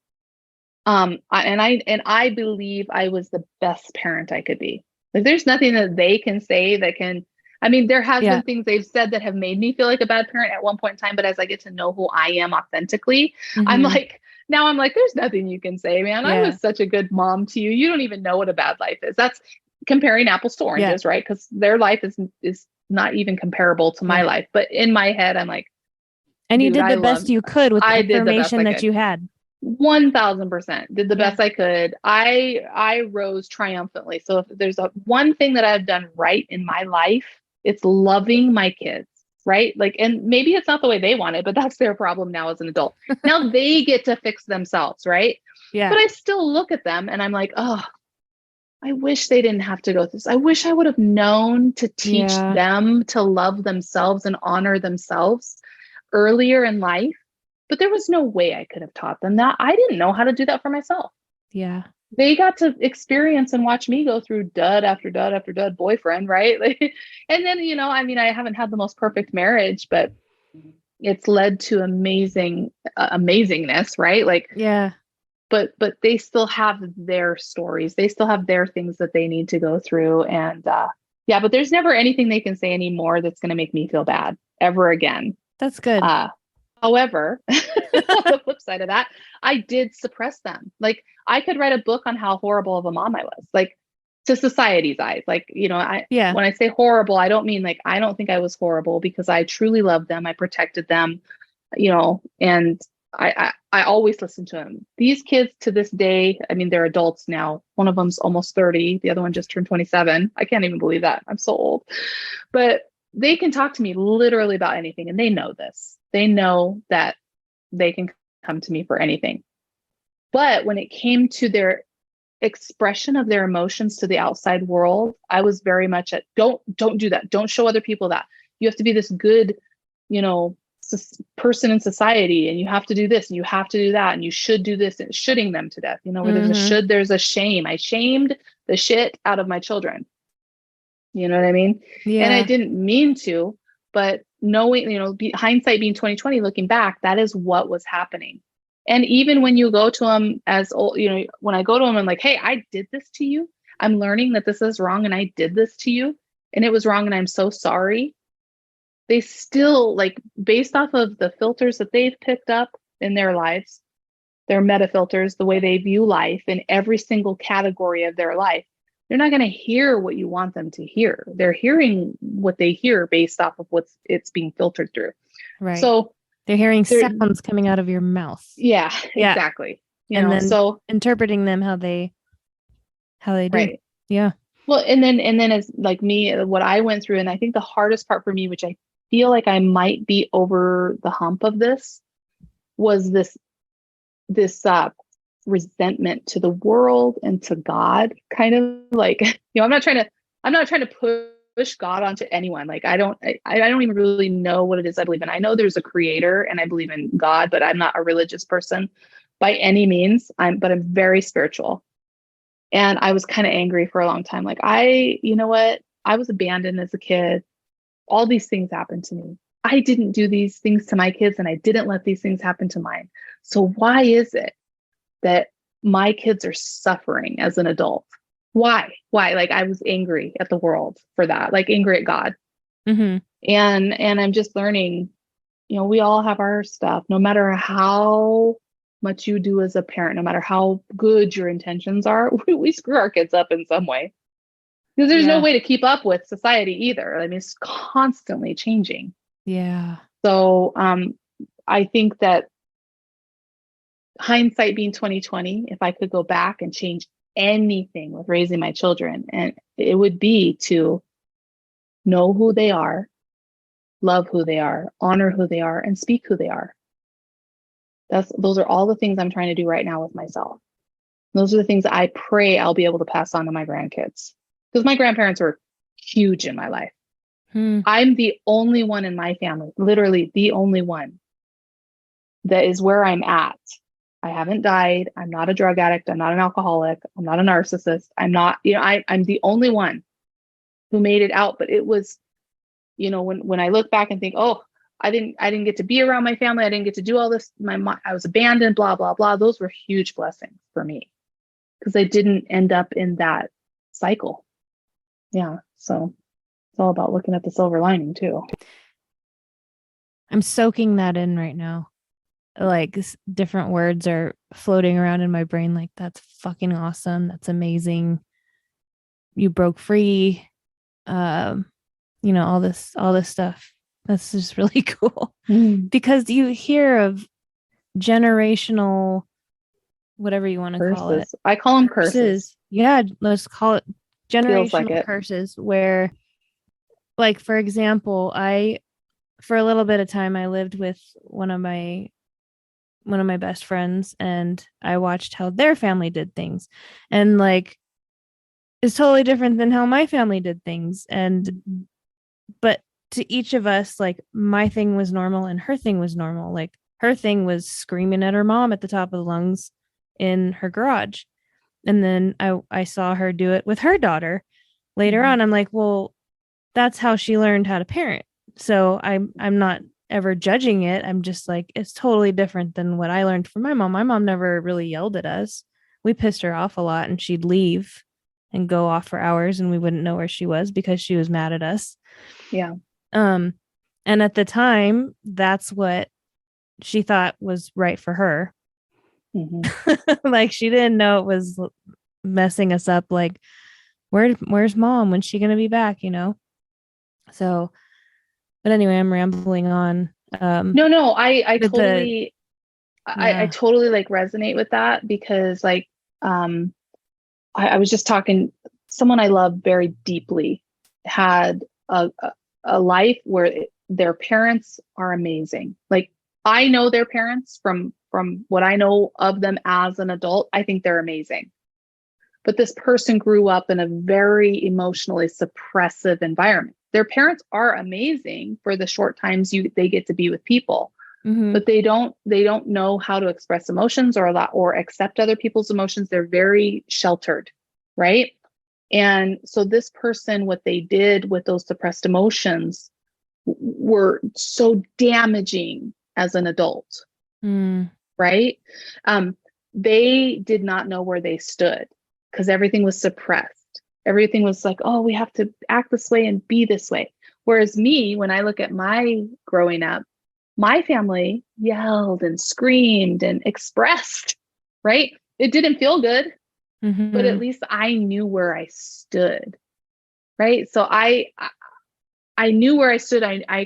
I believe I was the best parent I could be. Like, there's nothing that they can say that can, I mean, there has been things they've said that have made me feel like a bad parent at one point in time, but as I get to know who I am authentically, I'm like, there's nothing you can say, man. I was such a good mom to you. You don't even know what a bad life is. That's comparing apples to oranges, right? Because their life is not even comparable to my life. But in my head, I'm like, and you did the best you could with the information that you had. 1000% did the best I could. I rose triumphantly. So if there's one thing that I've done right in my life, it's loving my kids, right? Like, and maybe it's not the way they want it, but that's their problem now as an adult. Now they get to fix themselves, right? Yeah. But I still look at them and I'm like, oh, I wish they didn't have to go through this. I wish I would have known to teach them to love themselves and honor themselves earlier in life. But there was no way I could have taught them that. I didn't know how to do that for myself. Yeah. They got to experience and watch me go through dud after dud after dud boyfriend, right? And then, I haven't had the most perfect marriage, but it's led to amazingness, right? Like, but they still have their stories. They still have their things that they need to go through. And but there's never anything they can say anymore that's going to make me feel bad ever again. That's good. However, on the flip side of that, I did suppress them. Like, I could write a book on how horrible of a mom I was, like, to society's eyes. Like, when I say horrible, I don't mean like, I don't think I was horrible, because I truly loved them. I protected them, and I always listen to them. These kids to this day, I mean, they're adults now. One of them's almost 30. The other one just turned 27. I can't even believe that. I'm so old, but they can talk to me literally about anything. And they know this. They know that they can come to me for anything. But when it came to their expression of their emotions to the outside world, I was very much at, don't do that. Don't show other people that. You have to be this good, person in society, and you have to do this and you have to do that, and you should do this, and shoulding them to death. Where there's a should, there's a shame. I shamed the shit out of my children. You know what I mean? Yeah. And I didn't mean to, but knowing, hindsight being 2020, looking back, that is what was happening. And even when you go to them as old, when I go to them, I'm like, hey, I did this to you. I'm learning that this is wrong, and I did this to you, and it was wrong, and I'm so sorry. They still, like, based off of the filters that they've picked up in their lives, their meta filters, the way they view life in every single category of their life, they're not going to hear what you want them to hear. They're hearing what they hear based off of it's being filtered through. Right. So they're hearing sounds coming out of your mouth. Yeah, exactly. Then so interpreting them how they do. Right. Yeah. Well, and then as like me, what I went through, and I think the hardest part for me, which I feel like I might be over the hump of this, was this resentment to the world and to God, kind of like, I'm not trying to push God onto anyone. Like, I don't even really know what it is I believe in. I know there's a creator and I believe in God, but I'm not a religious person by any means. But I'm very spiritual. And I was kind of angry for a long time. Like, you know what? I was abandoned as a kid. All these things happened to me. I didn't do these things to my kids, and I didn't let these things happen to mine. So why is it that my kids are suffering as an adult. Why? Like I was angry at the world for that, like angry at God. Mm-hmm. And I'm just learning, we all have our stuff, no matter how much you do as a parent, no matter how good your intentions are, we screw our kids up in some way because there's no way to keep up with society either. I mean, it's constantly changing. Yeah. So I think that hindsight being 2020, if I could go back and change anything with raising my children, and it would be to know who they are, love who they are, honor who they are, and speak who they are. Those are all the things I'm trying to do right now with myself. Those are the things I pray I'll be able to pass on to my grandkids, because my grandparents were huge in my life. I'm the only one in my family, literally the only one, that is where I'm at. I haven't died. I'm not a drug addict. I'm not an alcoholic. I'm not a narcissist. I'm not, I'm the only one who made it out. But it was, when I look back and think, oh, I didn't get to be around my family. I didn't get to do all this. I was abandoned, blah, blah, blah. Those were huge blessings for me because I didn't end up in that cycle. Yeah. So it's all about looking at the silver lining too. I'm soaking that in right now. Like different words are floating around in my brain. Like, that's fucking awesome. That's amazing. You broke free. All this stuff. That's just really cool because you hear of generational, whatever you want to call it. I call them curses. Yeah. Let's call it generational curses where, like, for example, for a little bit of time, I lived with one of my best friends, and I watched how their family did things, and like it's totally different than how my family did things. And but to each of us, like, my thing was normal and her thing was normal. Like, her thing was screaming at her mom at the top of the lungs in her garage. And then I saw her do it with her daughter later on. I'm like, well, that's how she learned how to parent. So I'm not ever judging it. I'm just like, it's totally different than what I learned from my mom. My mom never really yelled at us. We pissed her off a lot, and she'd leave and go off for hours, and we wouldn't know where she was because she was mad at us. Yeah. And at the time, that's what she thought was right for her. Like, she didn't know it was messing us up. Like, where's mom? When's she gonna be back? So, but anyway, I'm rambling on. No, I totally like resonate with that because, like, I was just talking, someone I love very deeply had a life where their parents are amazing. Like, I know their parents from what I know of them as an adult. I think they're amazing. But this person grew up in a very emotionally suppressive environment. Their parents are amazing for the short times they get to be with people, but they don't know how to express emotions or accept other people's emotions. They're very sheltered, right? And so this person, what they did with those suppressed emotions were so damaging as an adult, right? They did not know where they stood because everything was suppressed. Everything was like, oh, we have to act this way and be this way. Whereas me, when I look at my growing up, my family yelled and screamed and expressed, right? It didn't feel good, but at least I knew where I stood, right? So I knew where I stood. I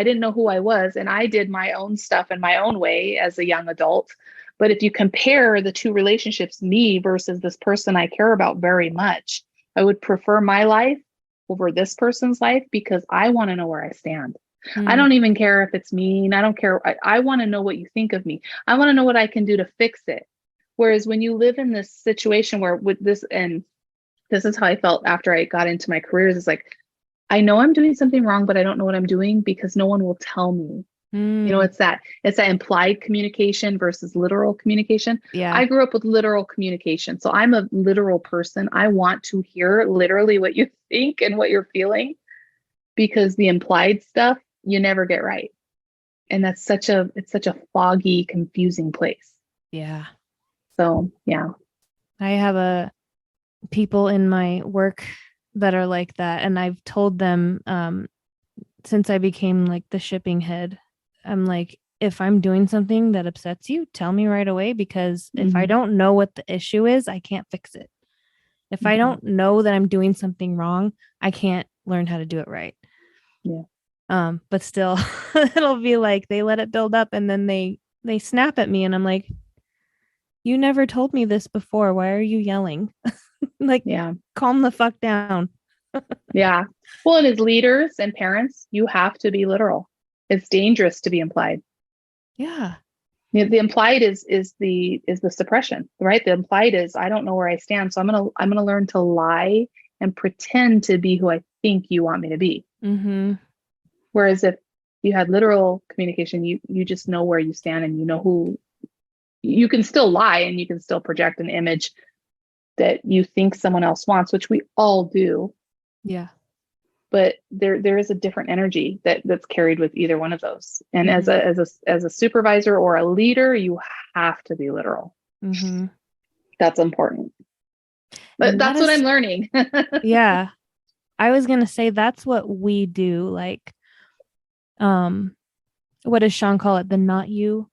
didn't know who I was, and I did my own stuff in my own way as a young adult. But if you compare the two relationships, me versus this person I care about very much, I would prefer my life over this person's life because I want to know where I stand. I don't even care if it's mean. I don't care. I want to know what you think of me. I want to know what I can do to fix it. Whereas when you live in this situation where with this, and this is how I felt after I got into my careers, is like, I know I'm doing something wrong, but I don't know what I'm doing because no one will tell me. It's that implied communication versus literal communication. Yeah. I grew up with literal communication. So I'm a literal person. I want to hear literally what you think and what you're feeling, because the implied stuff you never get right. And that's such a foggy, confusing place. Yeah. So yeah. I have people in my work that are like that. And I've told them, since I became like the shipping head, I'm like, if I'm doing something that upsets you, tell me right away, because if I Mhm. don't know what the issue is, I can't fix it. If I Mhm. don't know that I'm doing something wrong, I can't learn how to do it right. Yeah. But still it'll be like they let it build up and then they snap at me and I'm like, you never told me this before. Why are you yelling? Like, Yeah. calm the fuck down. Yeah. Well, and as leaders and parents, you have to be literal. It's dangerous to be implied. Yeah. The implied is the suppression, right? The implied is I don't know where I stand, so I'm gonna learn to lie and pretend to be who I think you want me to be. Mm-hmm. Whereas if you had literal communication, you just know where you stand and you know who you can still lie and you can still project an image that you think someone else wants, which we all do. Yeah. But there is a different energy that's carried with either one of those. And Mm-hmm. as a supervisor or a leader, you have to be literal. Mm-hmm. That's important. But And that that's what I'm is, learning. yeah. I was gonna say that's what we do. Like, um, what does Sean call it? The not you.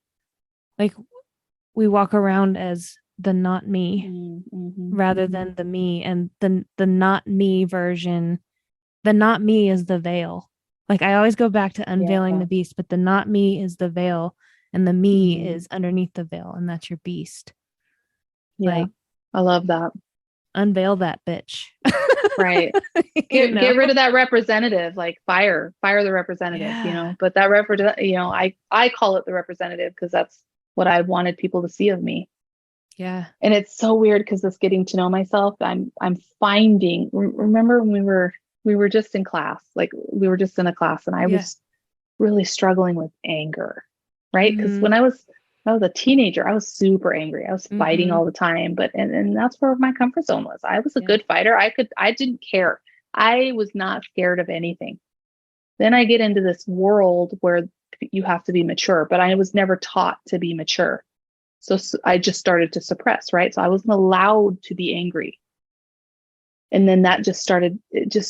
Like, we walk around as the not me Mm-hmm, rather mm-hmm. than the me, and the not me version. The not me is the veil. Like, I always go back to unveiling Yeah. the beast, but the not me is the veil and the me Mm-hmm. is underneath the veil, and that's your beast. Yeah. Like, I love that. unveil that bitch. Right. You Get know? rid of that representative, like fire the representative, Yeah. but that represent, I call it the representative because that's what I wanted people to see of me. Yeah. And it's so weird because this getting to know myself, I'm finding, remember when we were just in class, like we were just in a class and I Yeah. was really struggling with anger, right? Because Mm-hmm. when I was a teenager, I was super angry. I was fighting Mm-hmm. all the time, and that's where my comfort zone was. I was a Yeah. good fighter. I didn't care. I was not scared of anything. Then I get into this world where you have to be mature, but I was never taught to be mature. So I just started to suppress, right? So I wasn't allowed to be angry. And then it just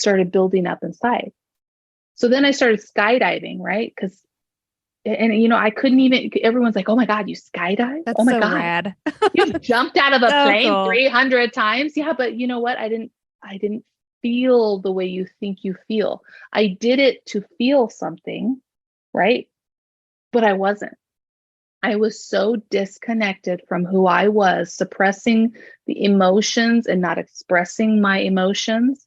started building up inside. So then I started skydiving, right? I couldn't even, everyone's like, oh my God, you skydive? Oh That's my so God, rad. you've jumped out of a So plane cool. 300 times. Yeah, but you know what? I didn't feel the way you think you feel. I did it to feel something, right? But I wasn't. I was so disconnected from who I was, suppressing the emotions and not expressing my emotions.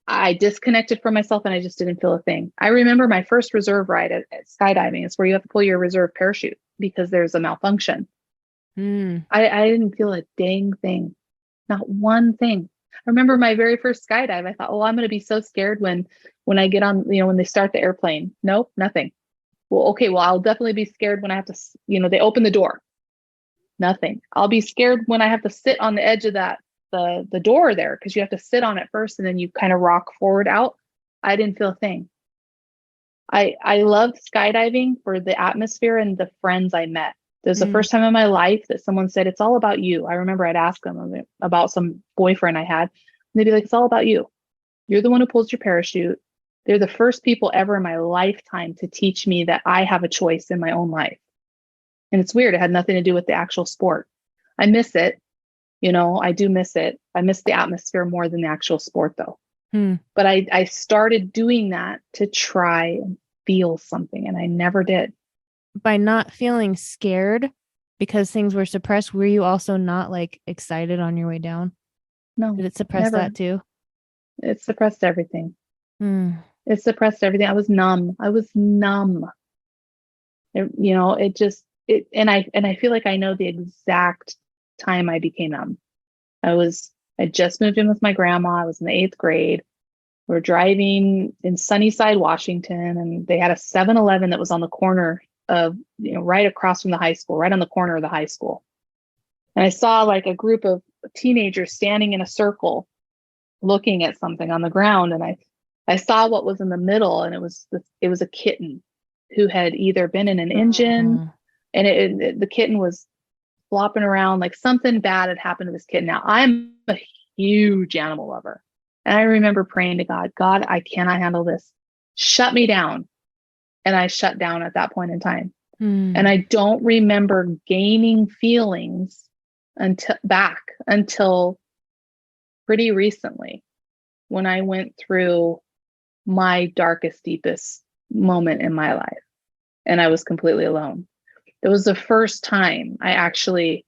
I disconnected from myself and I just didn't feel a thing. I remember my first reserve ride at skydiving. It's where you have to pull your reserve parachute because there's a malfunction. Mm. I didn't feel a dang thing, not one thing. I remember my very first skydive. I thought, oh, I'm going to be so scared when I get on, when they start the airplane. Nope, nothing. Well, okay, well, I'll definitely be scared when I have to, they open the door. Nothing. I'll be scared when I have to sit on the edge of the door there because you have to sit on it first and then you kind of rock forward out. I didn't feel a thing. I loved skydiving for the atmosphere and the friends I met. There's the Mm. first time in my life that someone said, it's all about you. I remember I'd ask them about some boyfriend I had. And they'd be like, it's all about you. You're the one who pulls your parachute. They're the first people ever in my lifetime to teach me that I have a choice in my own life. And it's weird. It had nothing to do with the actual sport. I miss it. I do miss it. I miss the atmosphere more than the actual sport though. Mm. But I started doing that to try and feel something and I never did. By not feeling scared because things were suppressed, were you also not like excited on your way down? No, Did it suppress never. that too? It suppressed everything. Mm. It suppressed everything. I was numb. I was numb. And I feel like I know the exact time I became numb. I just moved in with my grandma. I was in the 8th grade. We're driving in Sunnyside, Washington, and they had a 7-Eleven that was on the corner of, right across from the high school, right on the corner of the high school. And I saw like a group of teenagers standing in a circle looking at something on the ground. And I saw what was in the middle, and it was a kitten who had either been in an engine, Mm. and the kitten was flopping around, like something bad had happened to this kid. Now I'm a huge animal lover. And I remember praying to God, God, I cannot handle this. Shut me down. And I shut down at that point in time. And I don't remember gaining feelings until pretty recently, when I went through my darkest, deepest moment in my life and I was completely alone. It was the first time I actually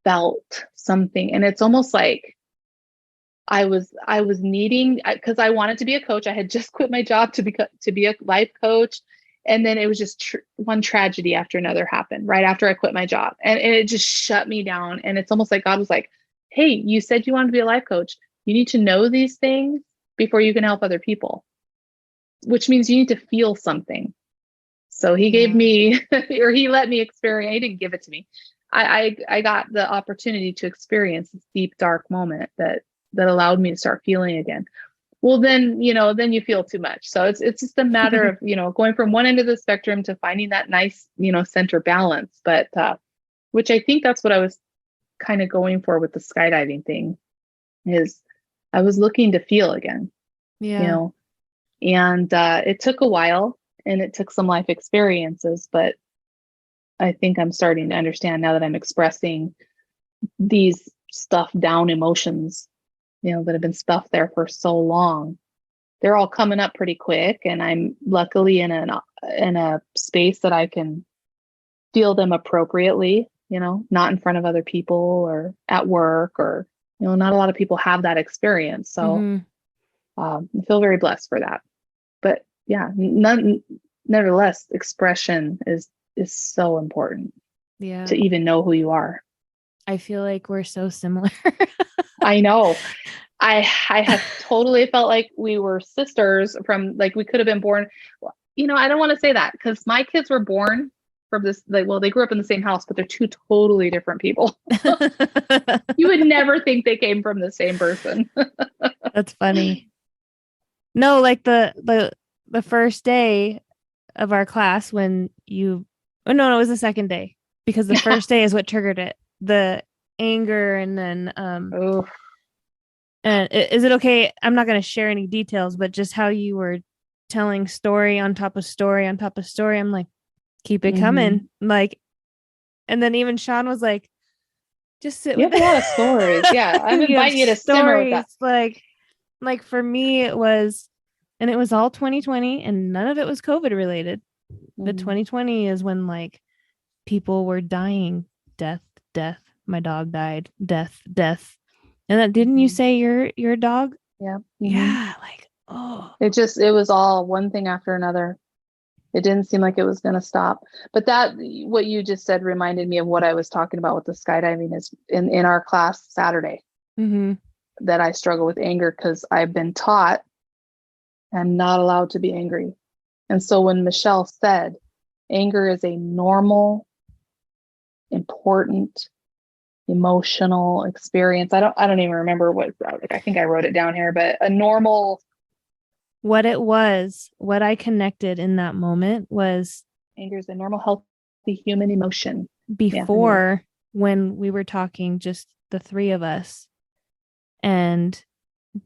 felt something. And it's almost like I was needing, because I wanted to be a coach. I had just quit my job to be a life coach. And then it was just one tragedy after another happened right after I quit my job. And it just shut me down. And it's almost like God was like, hey, you said you wanted to be a life coach. You need to know these things before you can help other people, which means you need to feel something. So he gave me, or he let me experience, he didn't give it to me. I got the opportunity to experience this deep, dark moment that allowed me to start feeling again. Well, then you feel too much. So it's just a matter of, going from one end of the spectrum to finding that nice, center balance. But, which I think that's what I was kind of going for with the skydiving thing, is I was looking to feel again, and, it took a while and it took some life experiences, but I think I'm starting to understand now that I'm expressing these stuffed down emotions, that have been stuffed there for so long. They're all coming up pretty quick, and I'm luckily in a space that I can feel them appropriately, not in front of other people or at work, or not a lot of people have that experience. So I feel very blessed for that. But yeah, nevertheless, expression is so important. To even know who you are. I feel like we're so similar. I know. I have totally felt like we were sisters from, like, we could have been born. I don't want to say that, because my kids were born from this, they grew up in the same house, but they're two totally different people. You would never think they came from the same person. That's funny. No, like the first day of our class when no, it was the second day, because the first day is what triggered it. The anger, and then and is it okay? I'm not going to share any details, but just how you were telling story on top of story on top of story. I'm like, keep it coming. Like, and then even Sean was like, just sit with a lot of stories. Yeah. I'm inviting you to simmer with that. Like for me, it was all 2020, and none of it was COVID related. But 2020 is when, like, people were dying, death. My dog died, death. And that, didn't you say your dog? Yeah. Yeah. Like, oh, it was all one thing after another. It didn't seem like it was going to stop. But what you just said reminded me of what I was talking about with the skydiving, is in our class Saturday, that I struggle with anger because I've been taught I'm not allowed to be angry. And so when Michelle said anger is a normal, important, emotional experience, I don't even remember I think I wrote it down here, but a normal. What I connected in that moment was anger is a normal, healthy human emotion. Before, when we were talking, just the three of us, and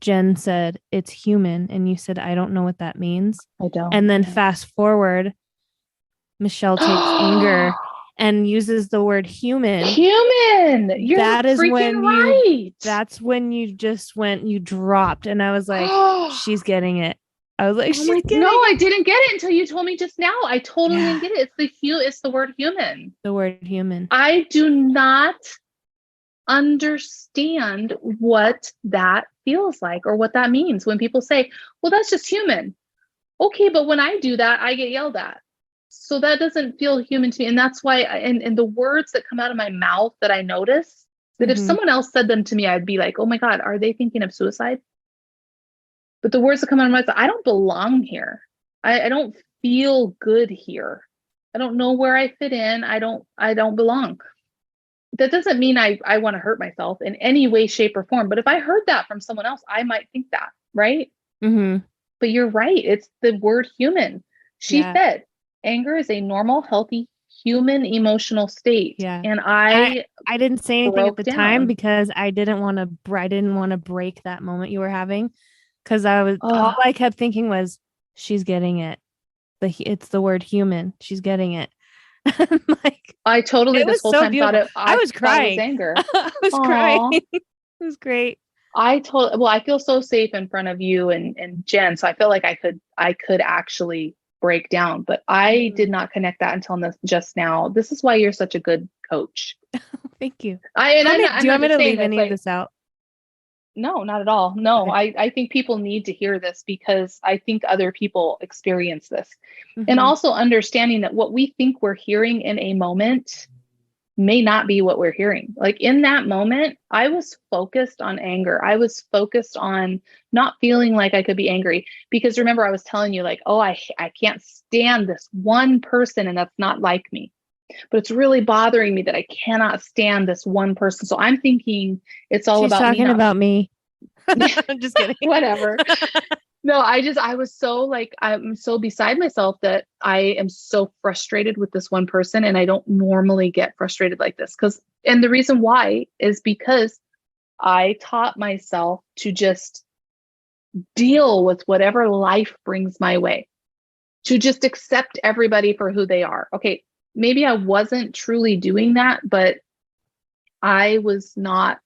Jen said, it's human. And you said, I don't know what that means. I don't. And then fast forward, Michelle takes anger and uses the word human. You're freaking right. That's when you just you dropped. And I was like, she's getting it. I was like, I didn't get it until you told me just now. I totally didn't get it. It's the word human. The word human. I do not understand what that feels like, or what that means when people say, well, that's just human. Okay, but when I do that, I get yelled at. So that doesn't feel human to me. And that's why, and the words that come out of my mouth that I notice, that if someone else said them to me, I'd be like, oh my God, are they thinking of suicide? But the words that come out of my mouth, I don't belong here. I don't feel good here. I don't know where I fit in. I don't belong. That doesn't mean I want to hurt myself in any way, shape, or form. But if I heard that from someone else, I might think that, right? But you're right. It's the word human. She said, anger is a normal, healthy human emotional state. Yeah. And I I didn't say anything at broke the time down. because I didn't want to break that moment you were having. Cause all Oh, I kept thinking was, she's getting it. It's the word human. She's getting it. Like, I totally it this was whole so time beautiful. I I was thought it was crying. anger. I was crying. Oh, It was great. well, I feel so safe in front of you and Jen. So I feel like I could actually break down, but I did not connect that until just now. This is why you're such a good coach. Thank you. I'm Do you not want me just to saying leave this any of like, this out? no, not at all. No, Okay. I think people need to hear this because I think other people experience this. And Mm-hmm. also understanding that what we think we're hearing in a moment may not be what we're hearing. Like in that moment, I was focused on anger. I was focused on not feeling like I could be angry because remember I was telling you like, oh, I can't stand this one person and that's not like me. But it's really bothering me that I cannot stand this one person. So I'm thinking it's all She's about me talking not about me. I'm just kidding. whatever. No, I was so like, I'm so beside myself that I am so frustrated with this one person. And I don't normally get frustrated like this. And the reason why is because I taught myself to just deal with whatever life brings my way, to just accept everybody for who they are. Okay. Maybe I wasn't truly doing that, but I was not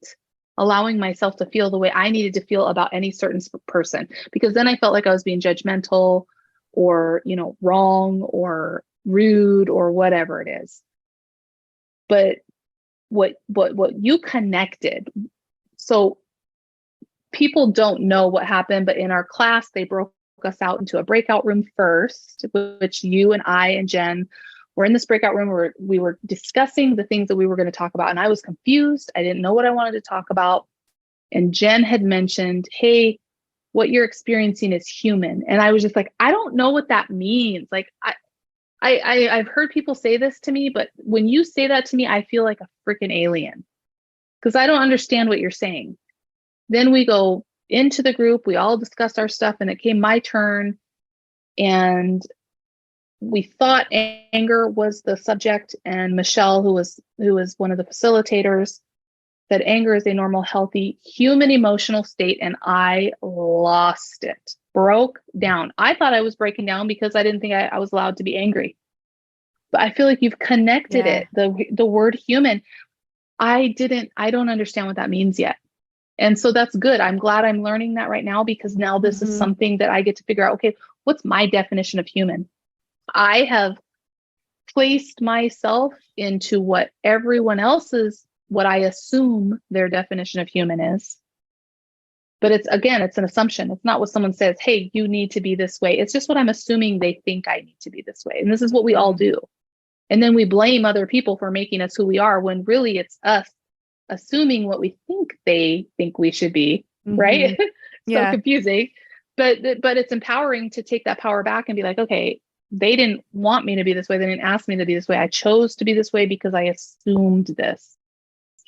allowing myself to feel the way I needed to feel about any certain person because then I felt like I was being judgmental or, wrong or rude or whatever it is. But what you connected. So people don't know what happened, but in our class, they broke us out into a breakout room first, which you and I and Jen were in this breakout room where we were discussing the things that we were going to talk about. And I was confused. I didn't know what I wanted to talk about. And Jen had mentioned, hey, what you're experiencing is human. And I was just like, I don't know what that means. Like I've heard people say this to me, but when you say that to me, I feel like a freaking alien because I don't understand what you're saying. Then we go into the group, we all discussed our stuff, and it came my turn. And we thought anger was the subject. And Michelle, who was one of the facilitators, said anger is a normal, healthy human emotional state. And I lost it, broke down. I thought I was breaking down because I didn't think I was allowed to be angry. But I feel like you've connected it, the word human. I don't understand what that means yet. And so that's good. I'm glad I'm learning that right now because now this is something that I get to figure out, okay, what's my definition of human? I have placed myself into what everyone else's, what I assume their definition of human is. But it's an assumption. It's not what someone says, hey, you need to be this way. It's just what I'm assuming they think I need to be this way. And this is what we all do. And then we blame other people for making us who we are when really it's us assuming what we think they think we should be, right? So confusing. But it's empowering to take that power back and be like, okay, they didn't want me to be this way. They didn't ask me to be this way. I chose to be this way because I assumed this.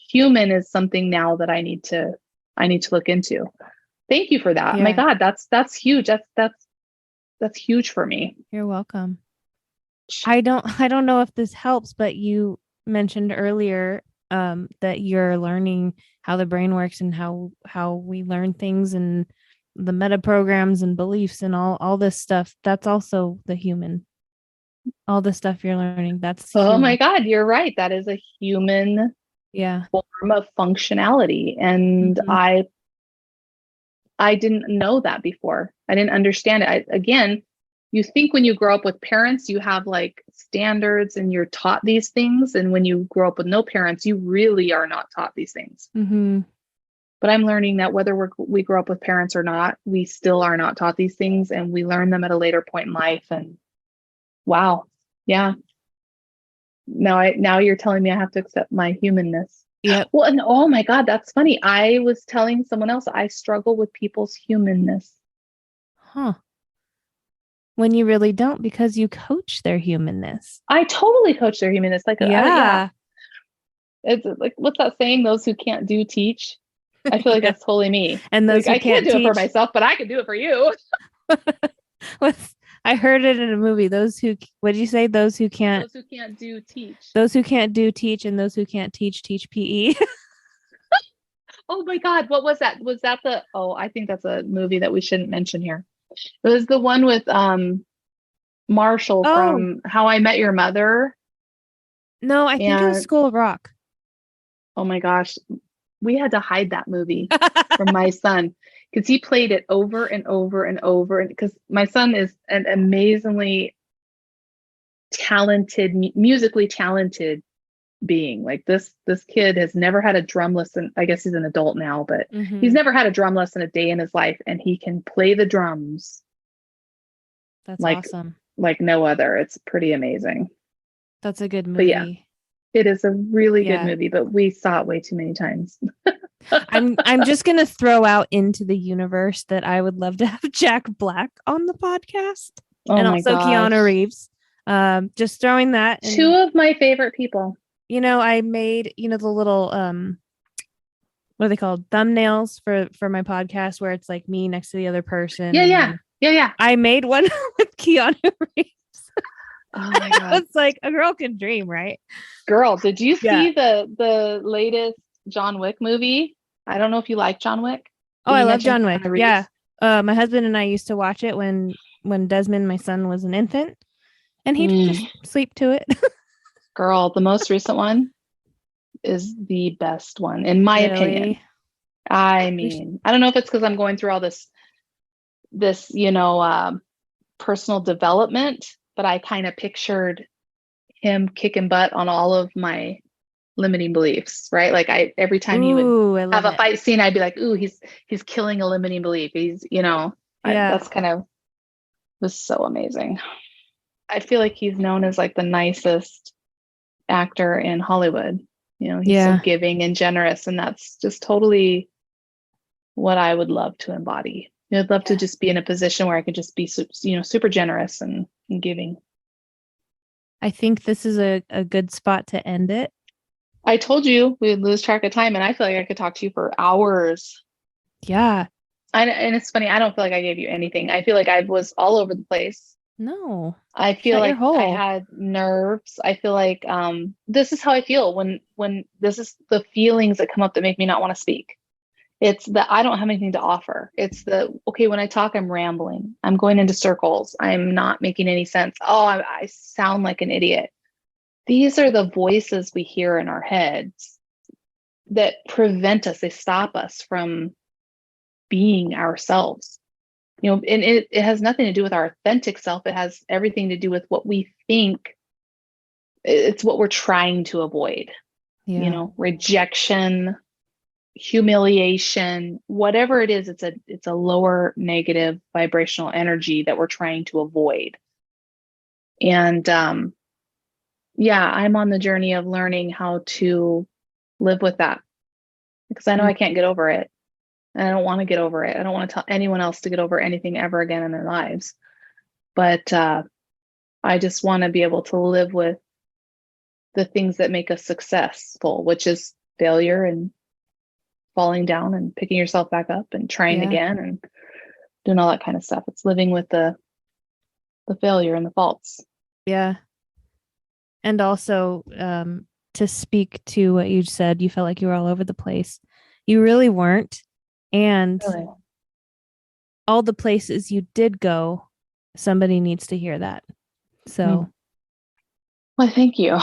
Human is something now that I need to look into. Thank you for that. Yeah. My God, that's huge. That's huge for me. You're welcome. I don't know if this helps, but you mentioned earlier that you're learning how the brain works and how we learn things and the meta programs and beliefs and all this stuff. That's also the human. All the stuff you're learning. That's human. My God, you're right. That is a human form of functionality. And I didn't know that before. I didn't understand it. Again, you think when you grow up with parents, you have like standards and you're taught these things. And when you grow up with no parents, you really are not taught these things. But I'm learning that whether we grow up with parents or not, we still are not taught these things and we learn them at a later point in life. And wow. Yeah. Now you're telling me I have to accept my humanness. Yep. Well, and oh my God, that's funny. I was telling someone else I struggle with people's humanness. Huh. When you really don't, because you coach their humanness. I totally coach their humanness. Like, yeah. It's like, what's that saying? Those who can't do, teach. I feel like that's totally me. And those like, who I can't do teach... it for myself, but I can do it for you. I heard it in a movie. What did you say? Those who can't do teach. Those who can't do teach, and those who can't teach PE. Oh my God, what was that? Was that I think that's a movie that we shouldn't mention here. It was the one with Marshall from How I Met Your Mother. No, I think it was School of Rock. Oh my gosh. We had to hide that movie from my son because he played it over and over and over. And because my son is an amazingly talented, musically talented being. Like this kid has never had a drum lesson. I guess he's an adult now, but he's never had a drum lesson a day in his life, and he can play the drums. That's awesome. Like no other. It's pretty amazing. That's a good movie. But yeah, it is a really good movie, but we saw it way too many times. I'm just gonna throw out into the universe that I would love to have Jack Black on the podcast, and also Keanu Reeves. Just throwing that. Two of my favorite people. I made the little what are they called, thumbnails for my podcast, where it's like me next to the other person. Yeah. I made one with Keanu Reeves. Oh my God. It's like a girl can dream, right? Girl, did you see the latest John Wick movie? I don't know if you like John Wick. I love John Wick. Yeah. My husband and I used to watch it when Desmond, my son, was an infant, and he'd just sleep to it. Girl, the most recent one is the best one, in my opinion. I mean, I don't know if it's because I'm going through all this personal development, but I kind of pictured him kicking butt on all of my limiting beliefs, right? Like every time he would have a fight scene, I'd be like, ooh, he's killing a limiting belief. He's, that's kind of was so amazing. I feel like he's known as like the nicest actor in Hollywood. He's so giving and generous, and that's just totally what I would love to embody. I'd love to just be in a position where I could just be, super generous and giving. I think this is a good spot to end it. I told you we'd lose track of time, and I feel like I could talk to you for hours. Yeah. And it's funny, I don't feel like I gave you anything. I feel like I was all over the place. No. I feel like I had nerves. I feel like this is how I feel when this is the feelings that come up that make me not want to speak. It's that I don't have anything to offer. It's when I talk, I'm rambling. I'm going into circles. I'm not making any sense. Oh, I sound like an idiot. These are the voices we hear in our heads that prevent us. They stop us from being ourselves. And it has nothing to do with our authentic self. It has everything to do with what we think. It's what we're trying to avoid. Rejection, humiliation, whatever it is, it's a lower negative vibrational energy that we're trying to avoid. And I'm on the journey of learning how to live with that, because I know I can't get over it. And I don't want to get over it. I don't want to tell anyone else to get over anything ever again in their lives. But I just want to be able to live with the things that make us successful, which is failure and falling down and picking yourself back up and trying again and doing all that kind of stuff. It's living with the failure and the faults. Yeah. And also to speak to what you said, you felt like you were all over the place. You really weren't. And all the places you did go, somebody needs to hear that. So, well, thank you.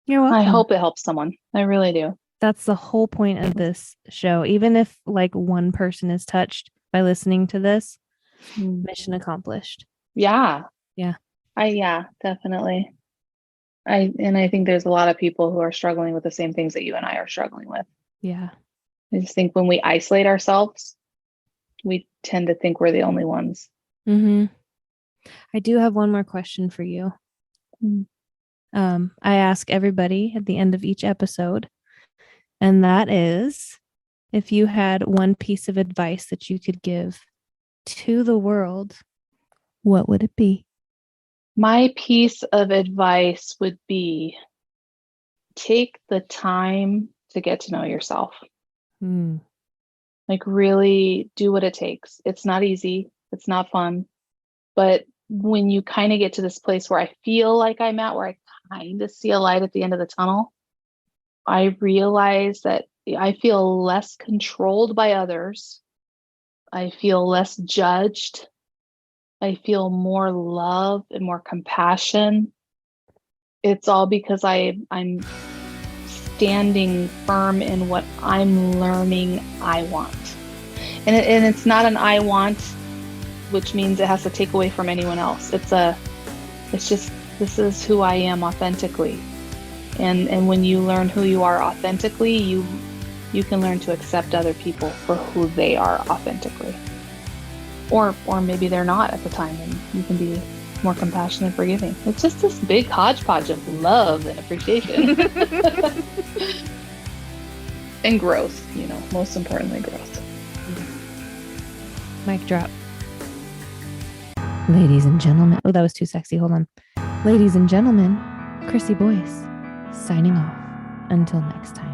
You're welcome. I hope it helps someone. I really do. That's the whole point of this show. Even if like one person is touched by listening to this, mission accomplished. Yeah. Yeah. Definitely. I think there's a lot of people who are struggling with the same things that you and I are struggling with. Yeah. I just think when we isolate ourselves, we tend to think we're the only ones. Mm-hmm. I do have one more question for you. I ask everybody at the end of each episode, and that is, if you had one piece of advice that you could give to the world, what would it be? My piece of advice would be, take the time to get to know yourself. Like really do what it takes. It's not easy. It's not fun, but when you kind of get to this place where I feel like I'm at, where I kind of see a light at the end of the tunnel, I realize that I feel less controlled by others. I feel less judged. I feel more love and more compassion. It's all because I'm standing firm in what I'm learning I want. And it's not an I want, which means it has to take away from anyone else. It's just, this is who I am authentically. And when you learn who you are authentically, you can learn to accept other people for who they are authentically. Or maybe they're not at the time, and you can be more compassionate and forgiving. It's just this big hodgepodge of love and appreciation. And growth, most importantly, growth. Mic drop. Ladies and gentlemen. Oh, that was too sexy. Hold on. Ladies and gentlemen, Chrissy Boyce signing off. Until next time.